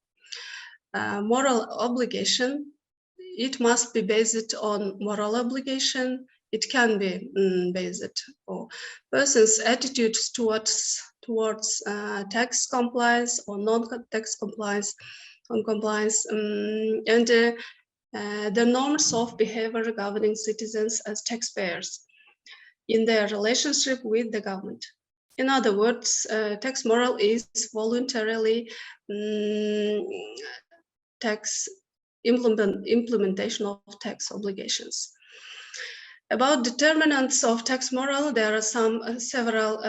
Moral obligation, it must be based on moral obligation. It can be based on person's attitudes towards tax compliance or non-tax compliance, non-compliance, and the norms of behavior governing citizens as taxpayers in their relationship with the government. In other words, tax moral is voluntarily implementation of tax obligations. About determinants of tax moral, there are several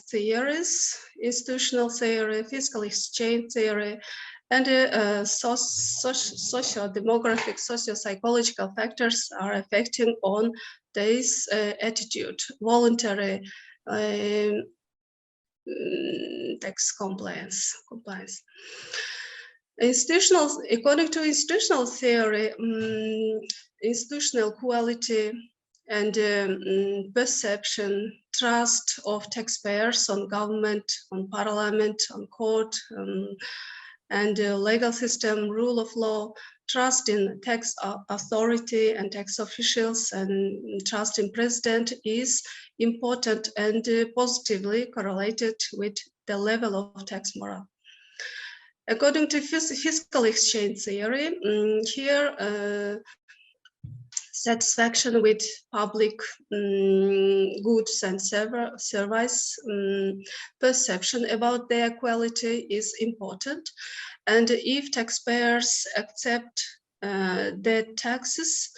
theories: institutional theory, fiscal exchange theory, and socio-demographic, socio-psychological factors are affecting on this attitude, voluntary tax compliance. According to institutional theory, institutional quality and perception, trust of taxpayers on government, on parliament, on court, and legal system, rule of law, trust in tax authority and tax officials, and trust in president is important and positively correlated with the level of tax moral. According to fiscal exchange theory, here satisfaction with public goods and service perception about their quality is important. And if taxpayers accept their taxes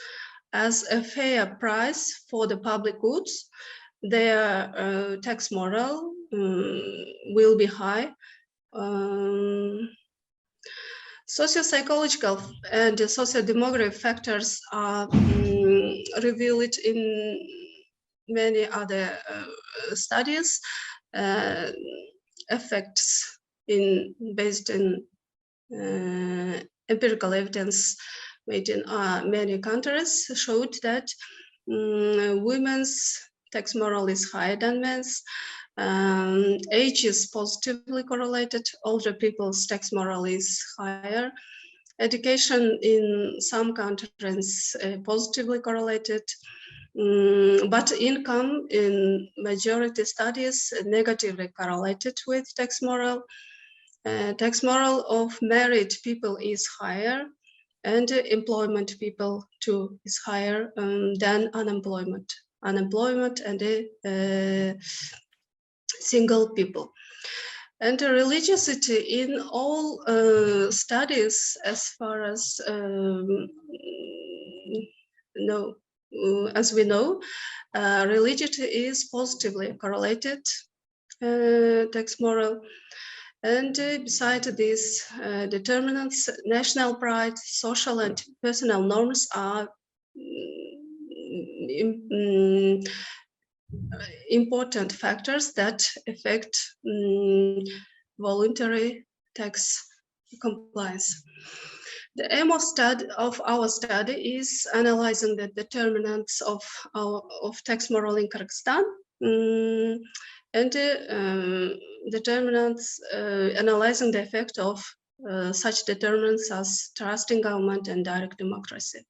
as a fair price for the public goods, their tax moral will be high. Socio-psychological and socio-demographic factors are revealed in many other studies. Effects based in empirical evidence made in many countries showed that women's tax moral is higher than men's. Age is positively correlated. Older people's tax moral is higher. Education in some countries positively correlated, but income in majority studies negatively correlated with tax moral. Tax moral of married people is higher, and employment people too is higher than unemployment. Unemployment and single people. And religiosity in all studies, as far as as we know, religiosity is positively correlated tax moral. And beside these determinants, national pride, social and personal norms are important factors that affect voluntary tax compliance. The aim of our study is analyzing the determinants of tax moral in Kyrgyzstan, and determinants analyzing the effect of such determinants as trust in government and direct democracy.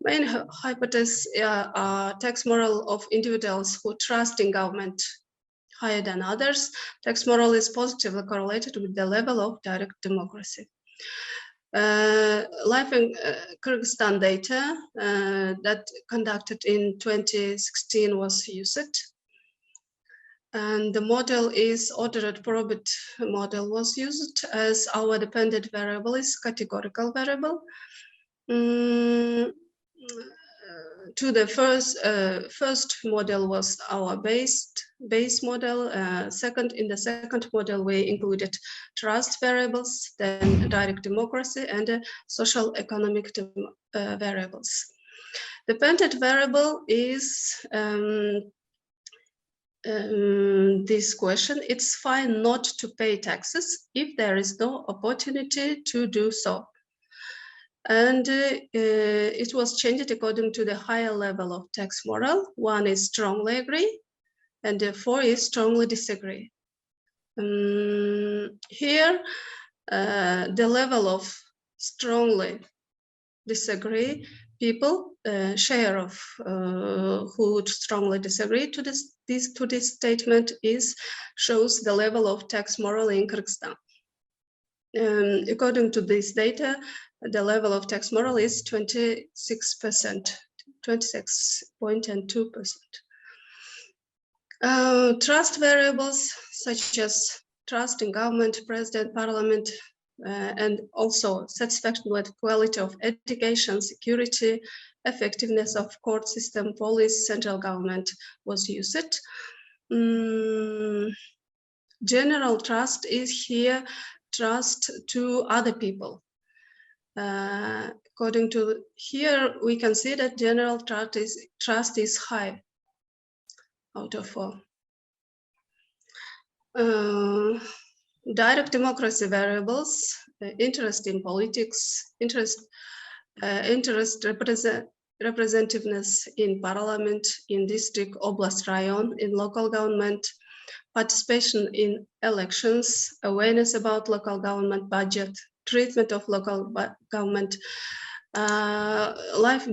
Main hypotheses are tax moral of individuals who trust in government higher than others. Tax moral is positively correlated with the level of direct democracy. Life in Kyrgyzstan data that conducted in 2016 was used. And the model is ordered probit model was used as our dependent variable is categorical variable. To the first model was our based base model. In the second model, we included trust variables, then direct democracy, and social economic variables. Dependent variable is this question: it's fine not to pay taxes if there is no opportunity to do so. And it was changed according to the higher level of tax moral. 1 is strongly agree, and 4 is strongly disagree. Here, the level of strongly disagree people, share of who strongly disagree to this statement shows the level of tax moral in Kyrgyzstan. According to this data, the level of tax moral is 26%, 26.2%. Trust variables such as trust in government, president, parliament, and also satisfaction with quality of education, security, effectiveness of court system, police, central government was used. General trust is here trust to other people. According to here, we can see that general trust is high out of 4. Direct democracy variables, interest in politics, interest representativeness in parliament, in district, oblast, rayon, in local government, participation in elections, awareness about local government budget, treatment of local government.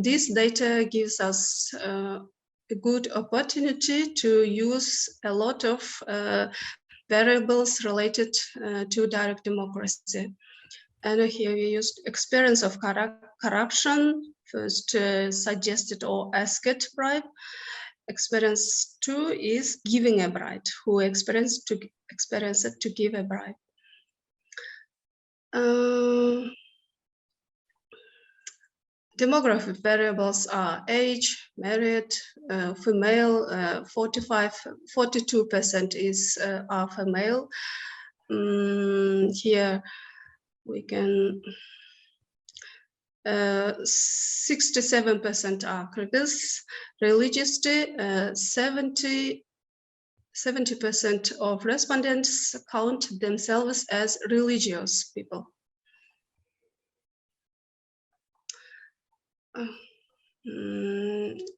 This data gives us a good opportunity to use a lot of variables related to direct democracy. And here we used experience of corruption, first suggested or asked bribe. Experience 2 is giving a bribe, who experienced to give a bribe. Demographic variables are age, married, female, 42% are female. Here we can 67% are Kyrgyz. Religiously, 70% of respondents count themselves as religious people.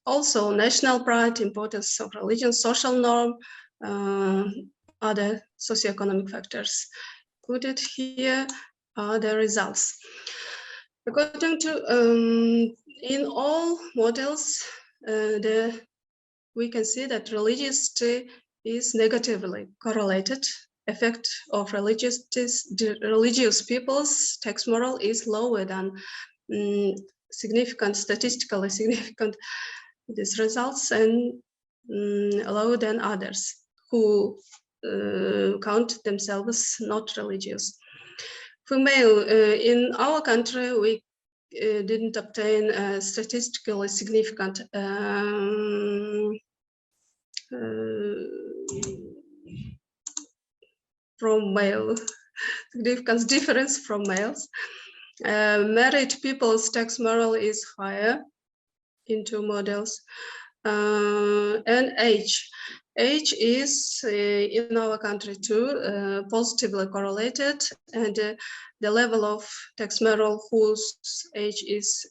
Also, national pride, importance of religion, social norm, other socioeconomic factors included here are the results. According to in all models, we can see that religiosity is negatively correlated. Effect of religious people's tax moral is lower than statistically significant these results, and lower than others who count themselves not religious. Female, in our country, we didn't obtain statistically significant from male significant difference from males. Married people's tax moral is higher in 2 models. And age is in our country too positively correlated, and the level of tax moral whose age is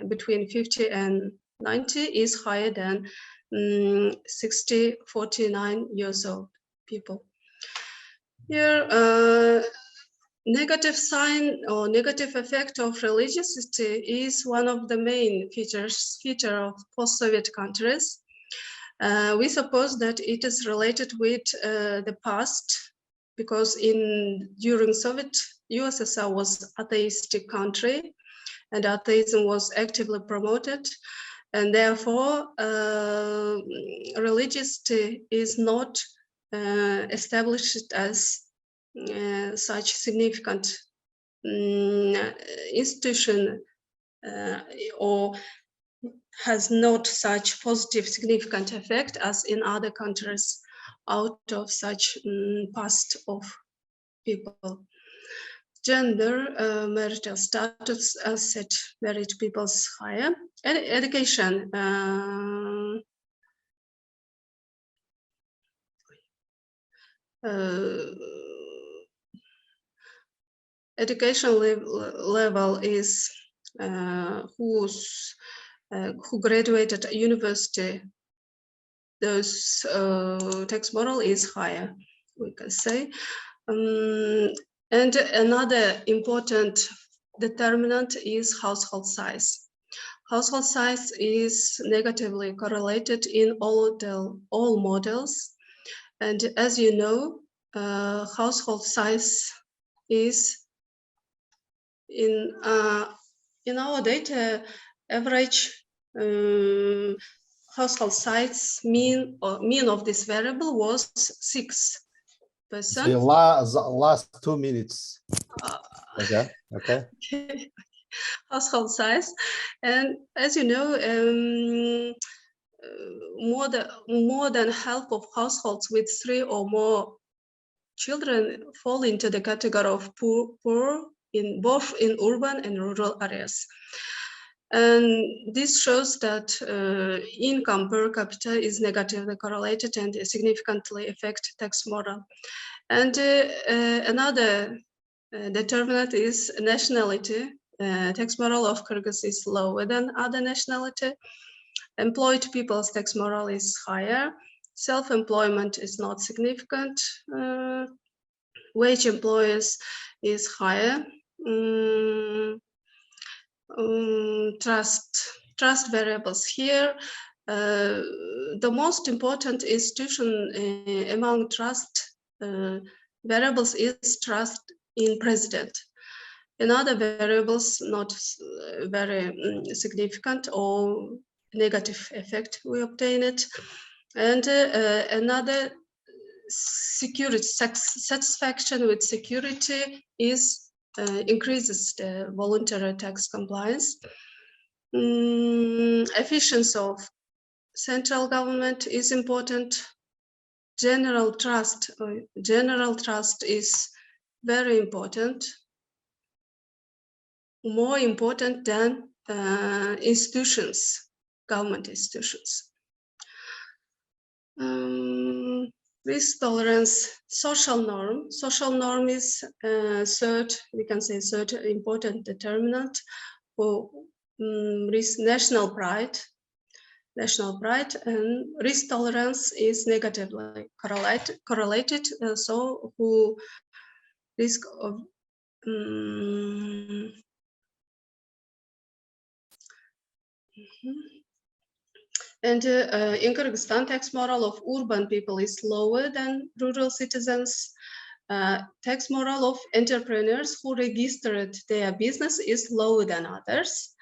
between 50 and 90 is higher than 49 years old people. Here, negative sign or negative effect of religiosity is one of the main feature of post-Soviet countries. We suppose that it is related with the past, because during Soviet USSR was atheistic country, and atheism was actively promoted, and therefore religiosity is not established as such significant institution or has not such positive significant effect as in other countries. out of such past of people. Gender, marital status, set married people's higher. Education, education level is who graduated at university, those tax model is higher, we can say. And another important determinant is household size. Household size is negatively correlated in all models. And as you know, household size is in our data average household size mean of this variable was 6%. The last 2 minutes. Okay. Household size, and as you know, more than half of households with 3 or more children fall into the category of poor in both in urban and rural areas. And this shows that income per capita is negatively correlated and significantly affect tax model. And another determinant is nationality. Tax model of Kyrgyz is lower than other nationality. Employed people's tax model is higher. Self-employment is not significant. Wage employers is higher. Trust variables here. The most important institution among trust variables is trust in president. In other variables, not very significant or negative effect we obtain it. And another security satisfaction with security is increases the voluntary tax compliance. Efficiency of central government is important. General trust is very important, more important than institutions, government institutions. Risk tolerance, social norm. Social norm is third important determinant for national pride, and risk tolerance is negatively correlated. So who risk of And in Kyrgyzstan, tax model of urban people is lower than rural citizens. Tax model of entrepreneurs who registered their business is lower than others.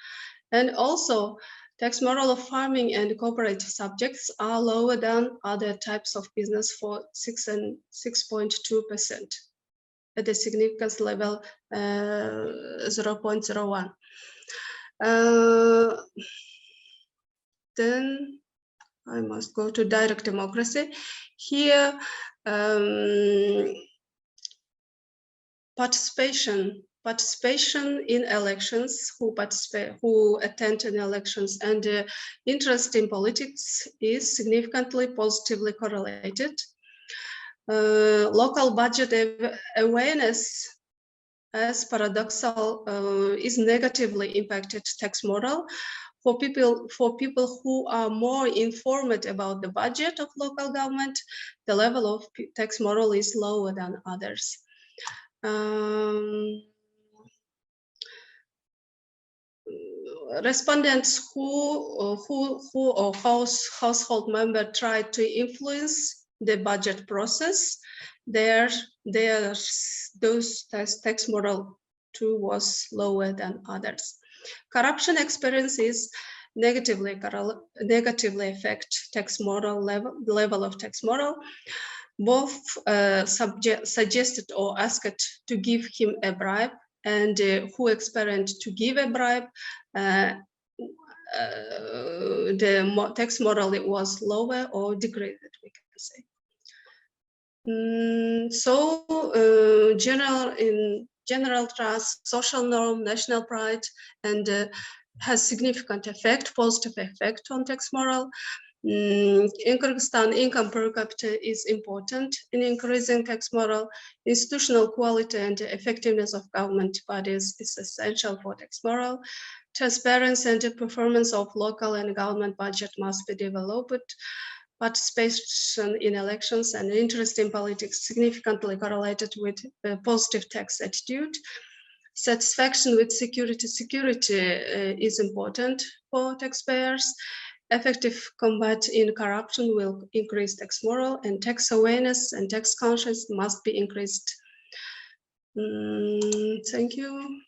And also, tax model of farming and cooperative subjects are lower than other types of business for 6.2% at the significance level 0.01. Then I must go to direct democracy. Here, participation in elections, who attend in elections, and interest in politics is significantly positively correlated. Local budget awareness, as paradoxal, is negatively impacted tax model. For people who are more informed about the budget of local government, the level of tax model is lower than others. Respondents who or household member tried to influence the budget process, those tax model too was lower than others. Corruption experiences negatively affect tax model level of tax model. Both suggested or asked to give him a bribe, and who experienced to give a bribe, the tax model was lower or degraded, we can say. General trust, social norm, national pride, and has significant effect, positive effect on tax moral. In Kyrgyzstan, income per capita is important in increasing tax moral. Institutional quality and effectiveness of government bodies is essential for tax moral. Transparency and performance of local and government budget must be developed. Participation in elections and interest in politics significantly correlated with a positive tax attitude. Satisfaction with security is important for taxpayers. Effective combat in corruption will increase tax moral, and tax awareness and tax conscience must be increased. Thank you.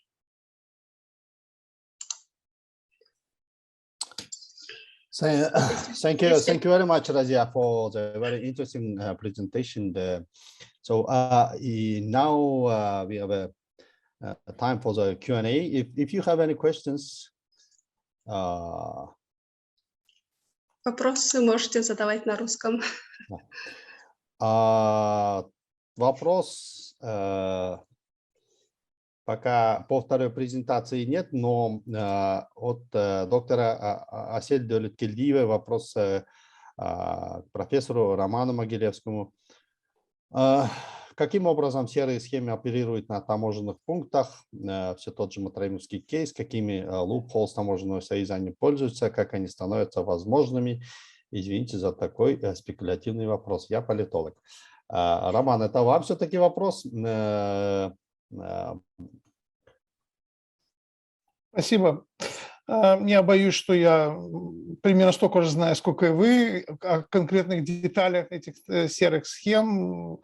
Thank you very much, Razia, for the very interesting presentation. So now we have a time for the Q&A. If you have any questions, вопросы можете задавать на русском. Вопрос пока по второй презентации нет, но от доктора Асель Дөлеткелдиевой вопрос к профессору Роману Могилевскому. Каким образом серые схемы оперируют на таможенных пунктах? Все тот же матраимовский кейс. Какими loopholes таможенного союза они пользуются? Как они становятся возможными? Извините за такой спекулятивный вопрос. Я политолог. Роман, это вам все-таки вопрос? Спасибо. Я боюсь, что я примерно столько же знаю, сколько и вы, о конкретных деталях этих серых схем.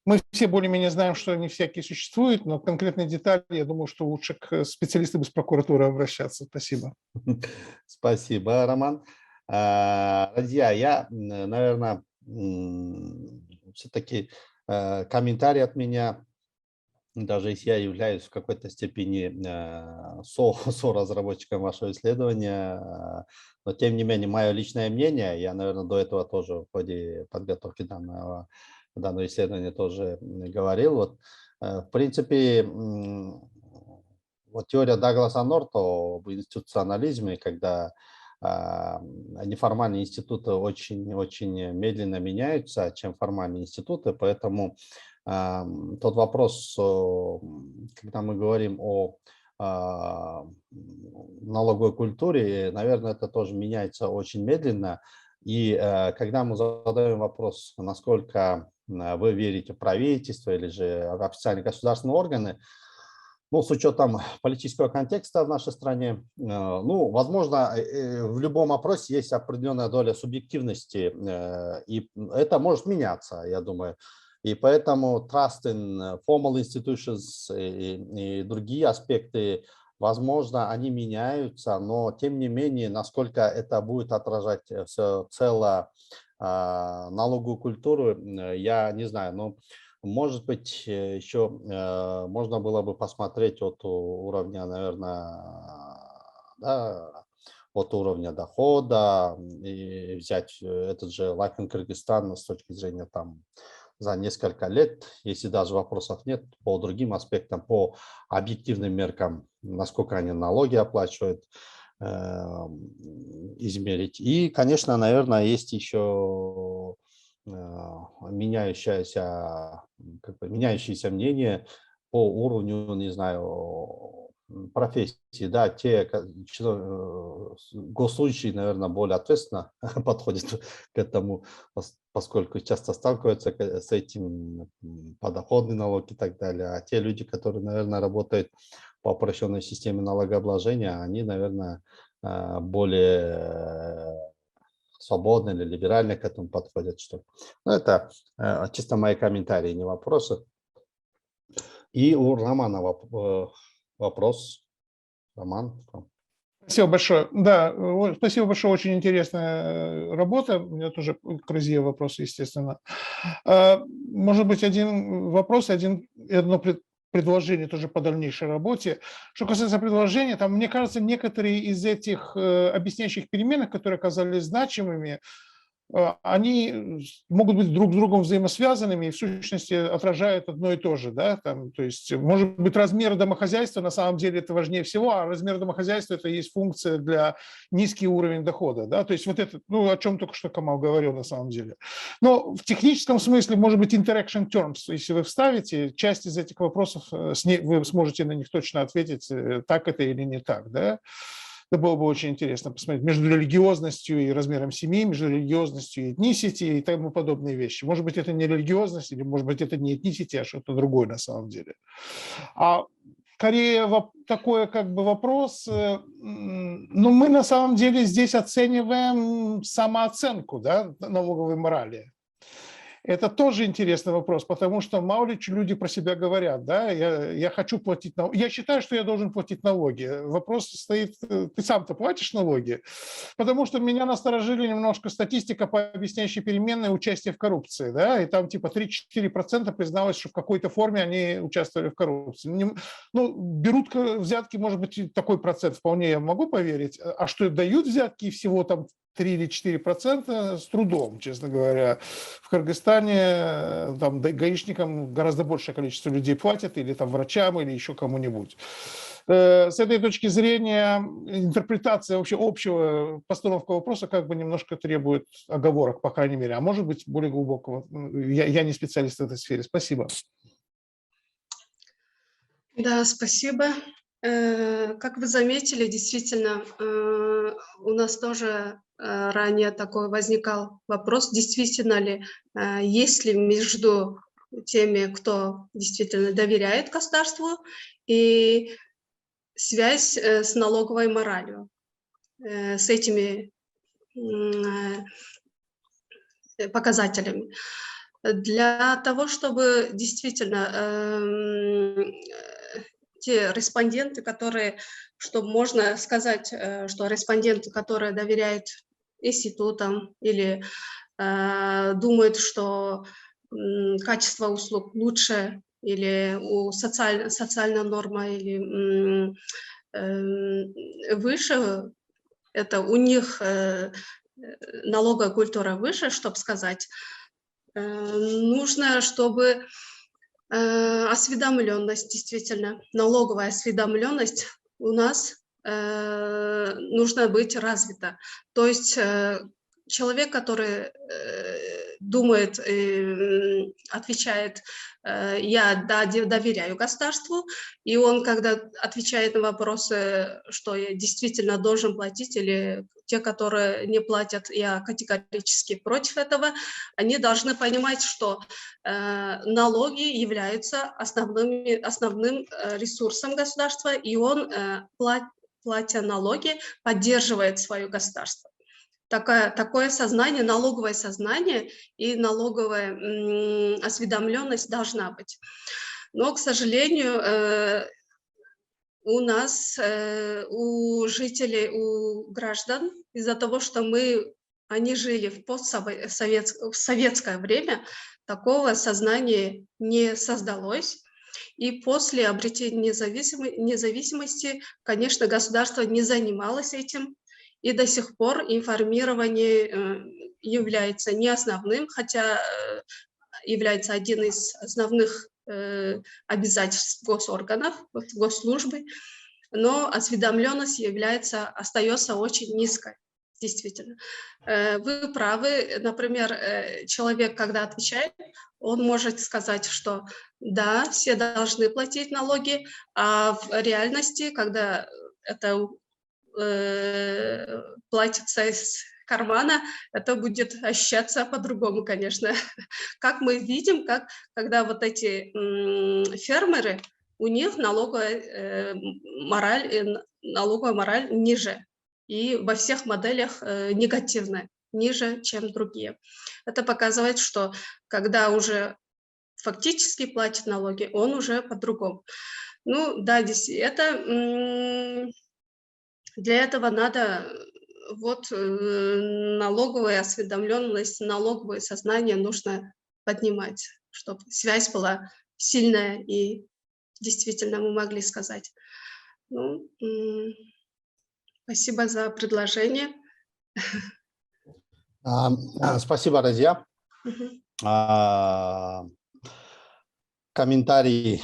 Мы все более-менее знаем, что они всякие существуют, но конкретные детали, я думаю, что лучше к специалистам из прокуратуры обращаться. Спасибо. Спасибо, Роман. Друзья, я, наверное, все-таки комментарий от меня, даже если я являюсь в какой-то степени соразработчиком вашего исследования, но тем не менее, мое личное мнение, я, наверное, до этого тоже в ходе подготовки данного исследования тоже говорил. Вот, в принципе, вот теория Дагласа Норто об институционализме, когда неформальные институты очень медленно меняются, чем формальные институты, поэтому тот вопрос, когда мы говорим о налоговой культуре, наверное, это тоже меняется очень медленно. И когда мы задаем вопрос, насколько вы верите в правительство или же в официальные государственные органы, ну, с учетом политического контекста в нашей стране, ну, возможно, в любом опросе есть определенная доля субъективности, и это может меняться, я думаю. И поэтому trust in formal institutions и другие аспекты, возможно, они меняются, но тем не менее, насколько это будет отражать все целое налоговую культуру, я не знаю. Но, может быть, еще можно было бы посмотреть от уровня, наверное, да, от уровня дохода и взять этот же Life in Kyrgyzstan с точки зрения там за несколько лет, если даже вопросов нет, по другим аспектам, по объективным меркам, насколько они налоги оплачивают, измерить. И, конечно, наверное, есть еще меняющееся мнение по уровню, не знаю, профессии. Да, те госслужащие, наверное, более ответственно подходят к этому, поскольку часто сталкиваются с этим, подоходный налог и так далее. А те люди, которые, наверное, работают по упрощенной системе налогообложения, они, наверное, более свободно или либерально к этому подходят. Что... Ну, это чисто мои комментарии, не вопросы. И у Романа вопрос. Роман. Спасибо большое. Да, спасибо большое, очень интересная работа. У меня тоже к Разие вопросы, естественно. Может быть, один вопрос, одно предложение тоже по дальнейшей работе. Что касается предложения, там, мне кажется, некоторые из этих объясняющих переменных, которые оказались значимыми, они могут быть друг с другом взаимосвязанными и в сущности отражают одно и то же. Да? Там, то есть, может быть, размер домохозяйства на самом деле это важнее всего, а размер домохозяйства это есть функция для низкий уровень дохода. Да? То есть вот это, ну, о чем только что Камал говорил на самом деле. Но в техническом смысле, может быть, interaction terms, если вы вставите, часть из этих вопросов, вы сможете на них точно ответить, так это или не так. Да? Это было бы очень интересно посмотреть между религиозностью и размером семьи, между религиозностью и этнисити и тому подобные вещи. Может быть, это не религиозность, или, может быть, это не этнисити, а что-то другое на самом деле. А скорее такой как бы вопрос, ну, мы на самом деле здесь оцениваем самооценку, да, налоговой морали. Это тоже интересный вопрос, потому что мало ли люди про себя говорят, да, я хочу платить налоги, я считаю, что я должен платить налоги. Вопрос стоит, ты сам-то платишь налоги? Потому что меня насторожили немножко статистика по объясняющей переменной участия в коррупции, да, и там типа 3-4% призналось, что в какой-то форме они участвовали в коррупции. Ну, берут взятки, может быть, такой процент вполне я могу поверить, а что дают взятки всего там 3 или 4% с трудом, честно говоря. В Кыргызстане там гаишникам гораздо большее количество людей платят, или там врачам, или еще кому-нибудь. С этой точки зрения интерпретация вообще общего постановка вопроса как бы немножко требует оговорок, по крайней мере, а может быть более глубокого. Я не специалист в этой сфере. Спасибо. Да, спасибо. Как вы заметили, действительно, у нас тоже ранее такой возникал вопрос, действительно ли, есть ли между теми, кто действительно доверяет государству, и связь с налоговой моралью, с этими показателями. Для того, чтобы действительно те респонденты, которые, что можно сказать, что респонденты, которые доверяют институтам или думают, что качество услуг лучше или социальная норма или выше, это у них налоговая культура выше, чтобы сказать, нужно, чтобы осведомленность, действительно, налоговая осведомленность у нас нужно быть развита. То есть человек, который думает, отвечает, я доверяю государству, и он, когда отвечает на вопросы, что я действительно должен платить, или те, которые не платят, я категорически против этого, они должны понимать, что налоги являются основным ресурсом государства, и он, платя налоги, поддерживает свое государство. Такое сознание, налоговое сознание и налоговая осведомленность должна быть. Но, к сожалению, у нас, у жителей, у граждан, из-за того, что они жили в советское время, такого сознания не создалось. И после обретения независимости, конечно, государство не занималось этим. И до сих пор информирование является не основным, хотя является один из основных обязательств госорганов, госслужбы, но осведомленность остается очень низкой, действительно. Вы правы, например, человек, когда отвечает, он может сказать, что да, все должны платить налоги, а в реальности, когда это платится из кармана, это будет ощущаться по-другому, конечно. Как мы видим, когда вот эти фермеры, у них налоговая мораль ниже, и во всех моделях негативная, ниже, чем другие. Это показывает, что когда уже фактически платит налоги, он уже по-другому. Ну да, это... Для этого надо налоговая осведомленность, налоговое сознание нужно поднимать, чтобы связь была сильная и действительно мы могли сказать. Спасибо за предложение. Спасибо, Разия. Комментарий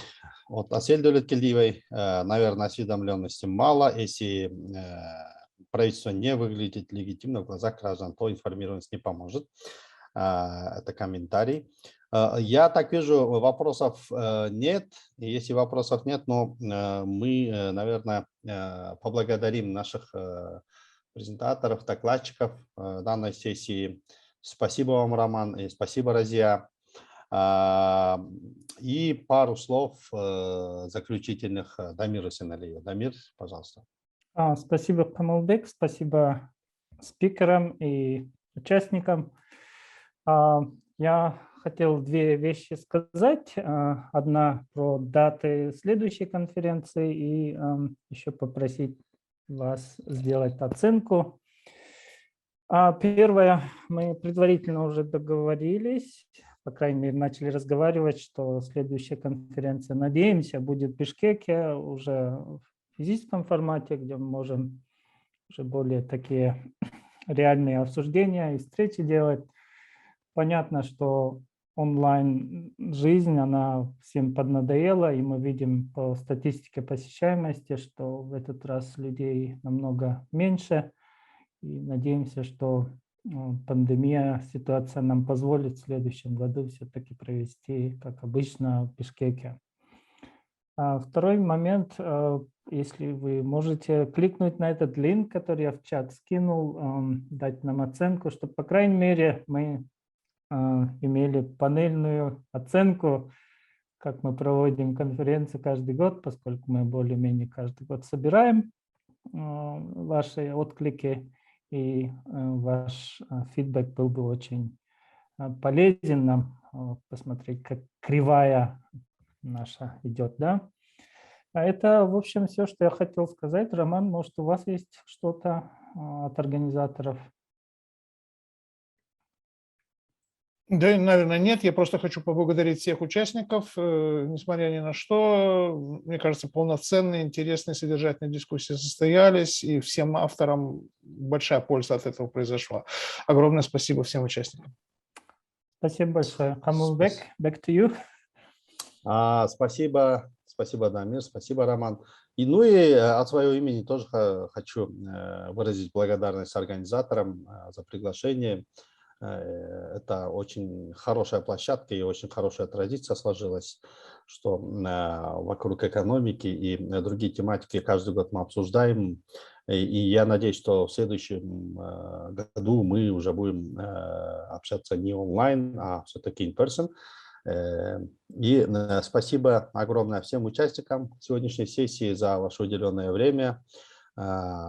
от Асель Дулеткельдиевой. Наверное, осведомленности мало. Если правительство не выглядит легитимно в глазах граждан, то информированность не поможет. Это комментарий. Я так вижу, вопросов нет. Если вопросов нет, но мы, наверное, поблагодарим наших презентаторов, докладчиков данной сессии. Спасибо вам, Роман, и спасибо, Разия. И пару слов заключительных Дамиру Сеналиеву. Дамир, пожалуйста. Спасибо, Камалбек, спасибо спикерам и участникам. Я хотел две вещи сказать. Одна про даты следующей конференции и еще попросить вас сделать оценку. Первое, мы предварительно уже договорились, по крайней мере, начали разговаривать, что следующая конференция, надеемся, будет в Бишкеке уже в физическом формате, где мы можем уже более такие реальные обсуждения и встречи делать. Понятно, что онлайн-жизнь, она всем поднадоела, и мы видим по статистике посещаемости, что в этот раз людей намного меньше. И надеемся, что пандемия, ситуация нам позволит в следующем году все-таки провести, как обычно, в Бишкеке. Второй момент, если вы можете кликнуть на этот линк, который я в чат скинул, дать нам оценку, чтобы, по крайней мере, мы имели панельную оценку, как мы проводим конференции каждый год, поскольку мы более-менее каждый год собираем ваши отклики, и ваш фидбэк был бы очень полезен нам посмотреть, как кривая наша идет, да? Это, в общем, все, что я хотел сказать. Роман, может, у вас есть что-то от организаторов? Да, наверное, нет. Я просто хочу поблагодарить всех участников. Несмотря ни на что, мне кажется, полноценные, интересные, содержательные дискуссии состоялись, и всем авторам большая польза от этого произошла. Огромное спасибо всем участникам. Спасибо большое. Камалбек, back to you. Спасибо, Дамир, спасибо, Роман. Ну и от своего имени тоже хочу выразить благодарность организаторам за приглашение. Это очень хорошая площадка и очень хорошая традиция сложилась, что вокруг экономики и другие тематики каждый год мы обсуждаем. И я надеюсь, что в следующем году мы уже будем общаться не онлайн, а все-таки in person. И спасибо огромное всем участникам сегодняшней сессии за ваше уделенное время.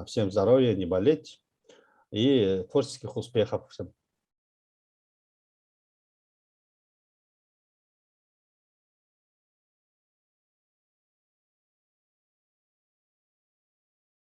Всем здоровья, не болеть и творческих успехов всем.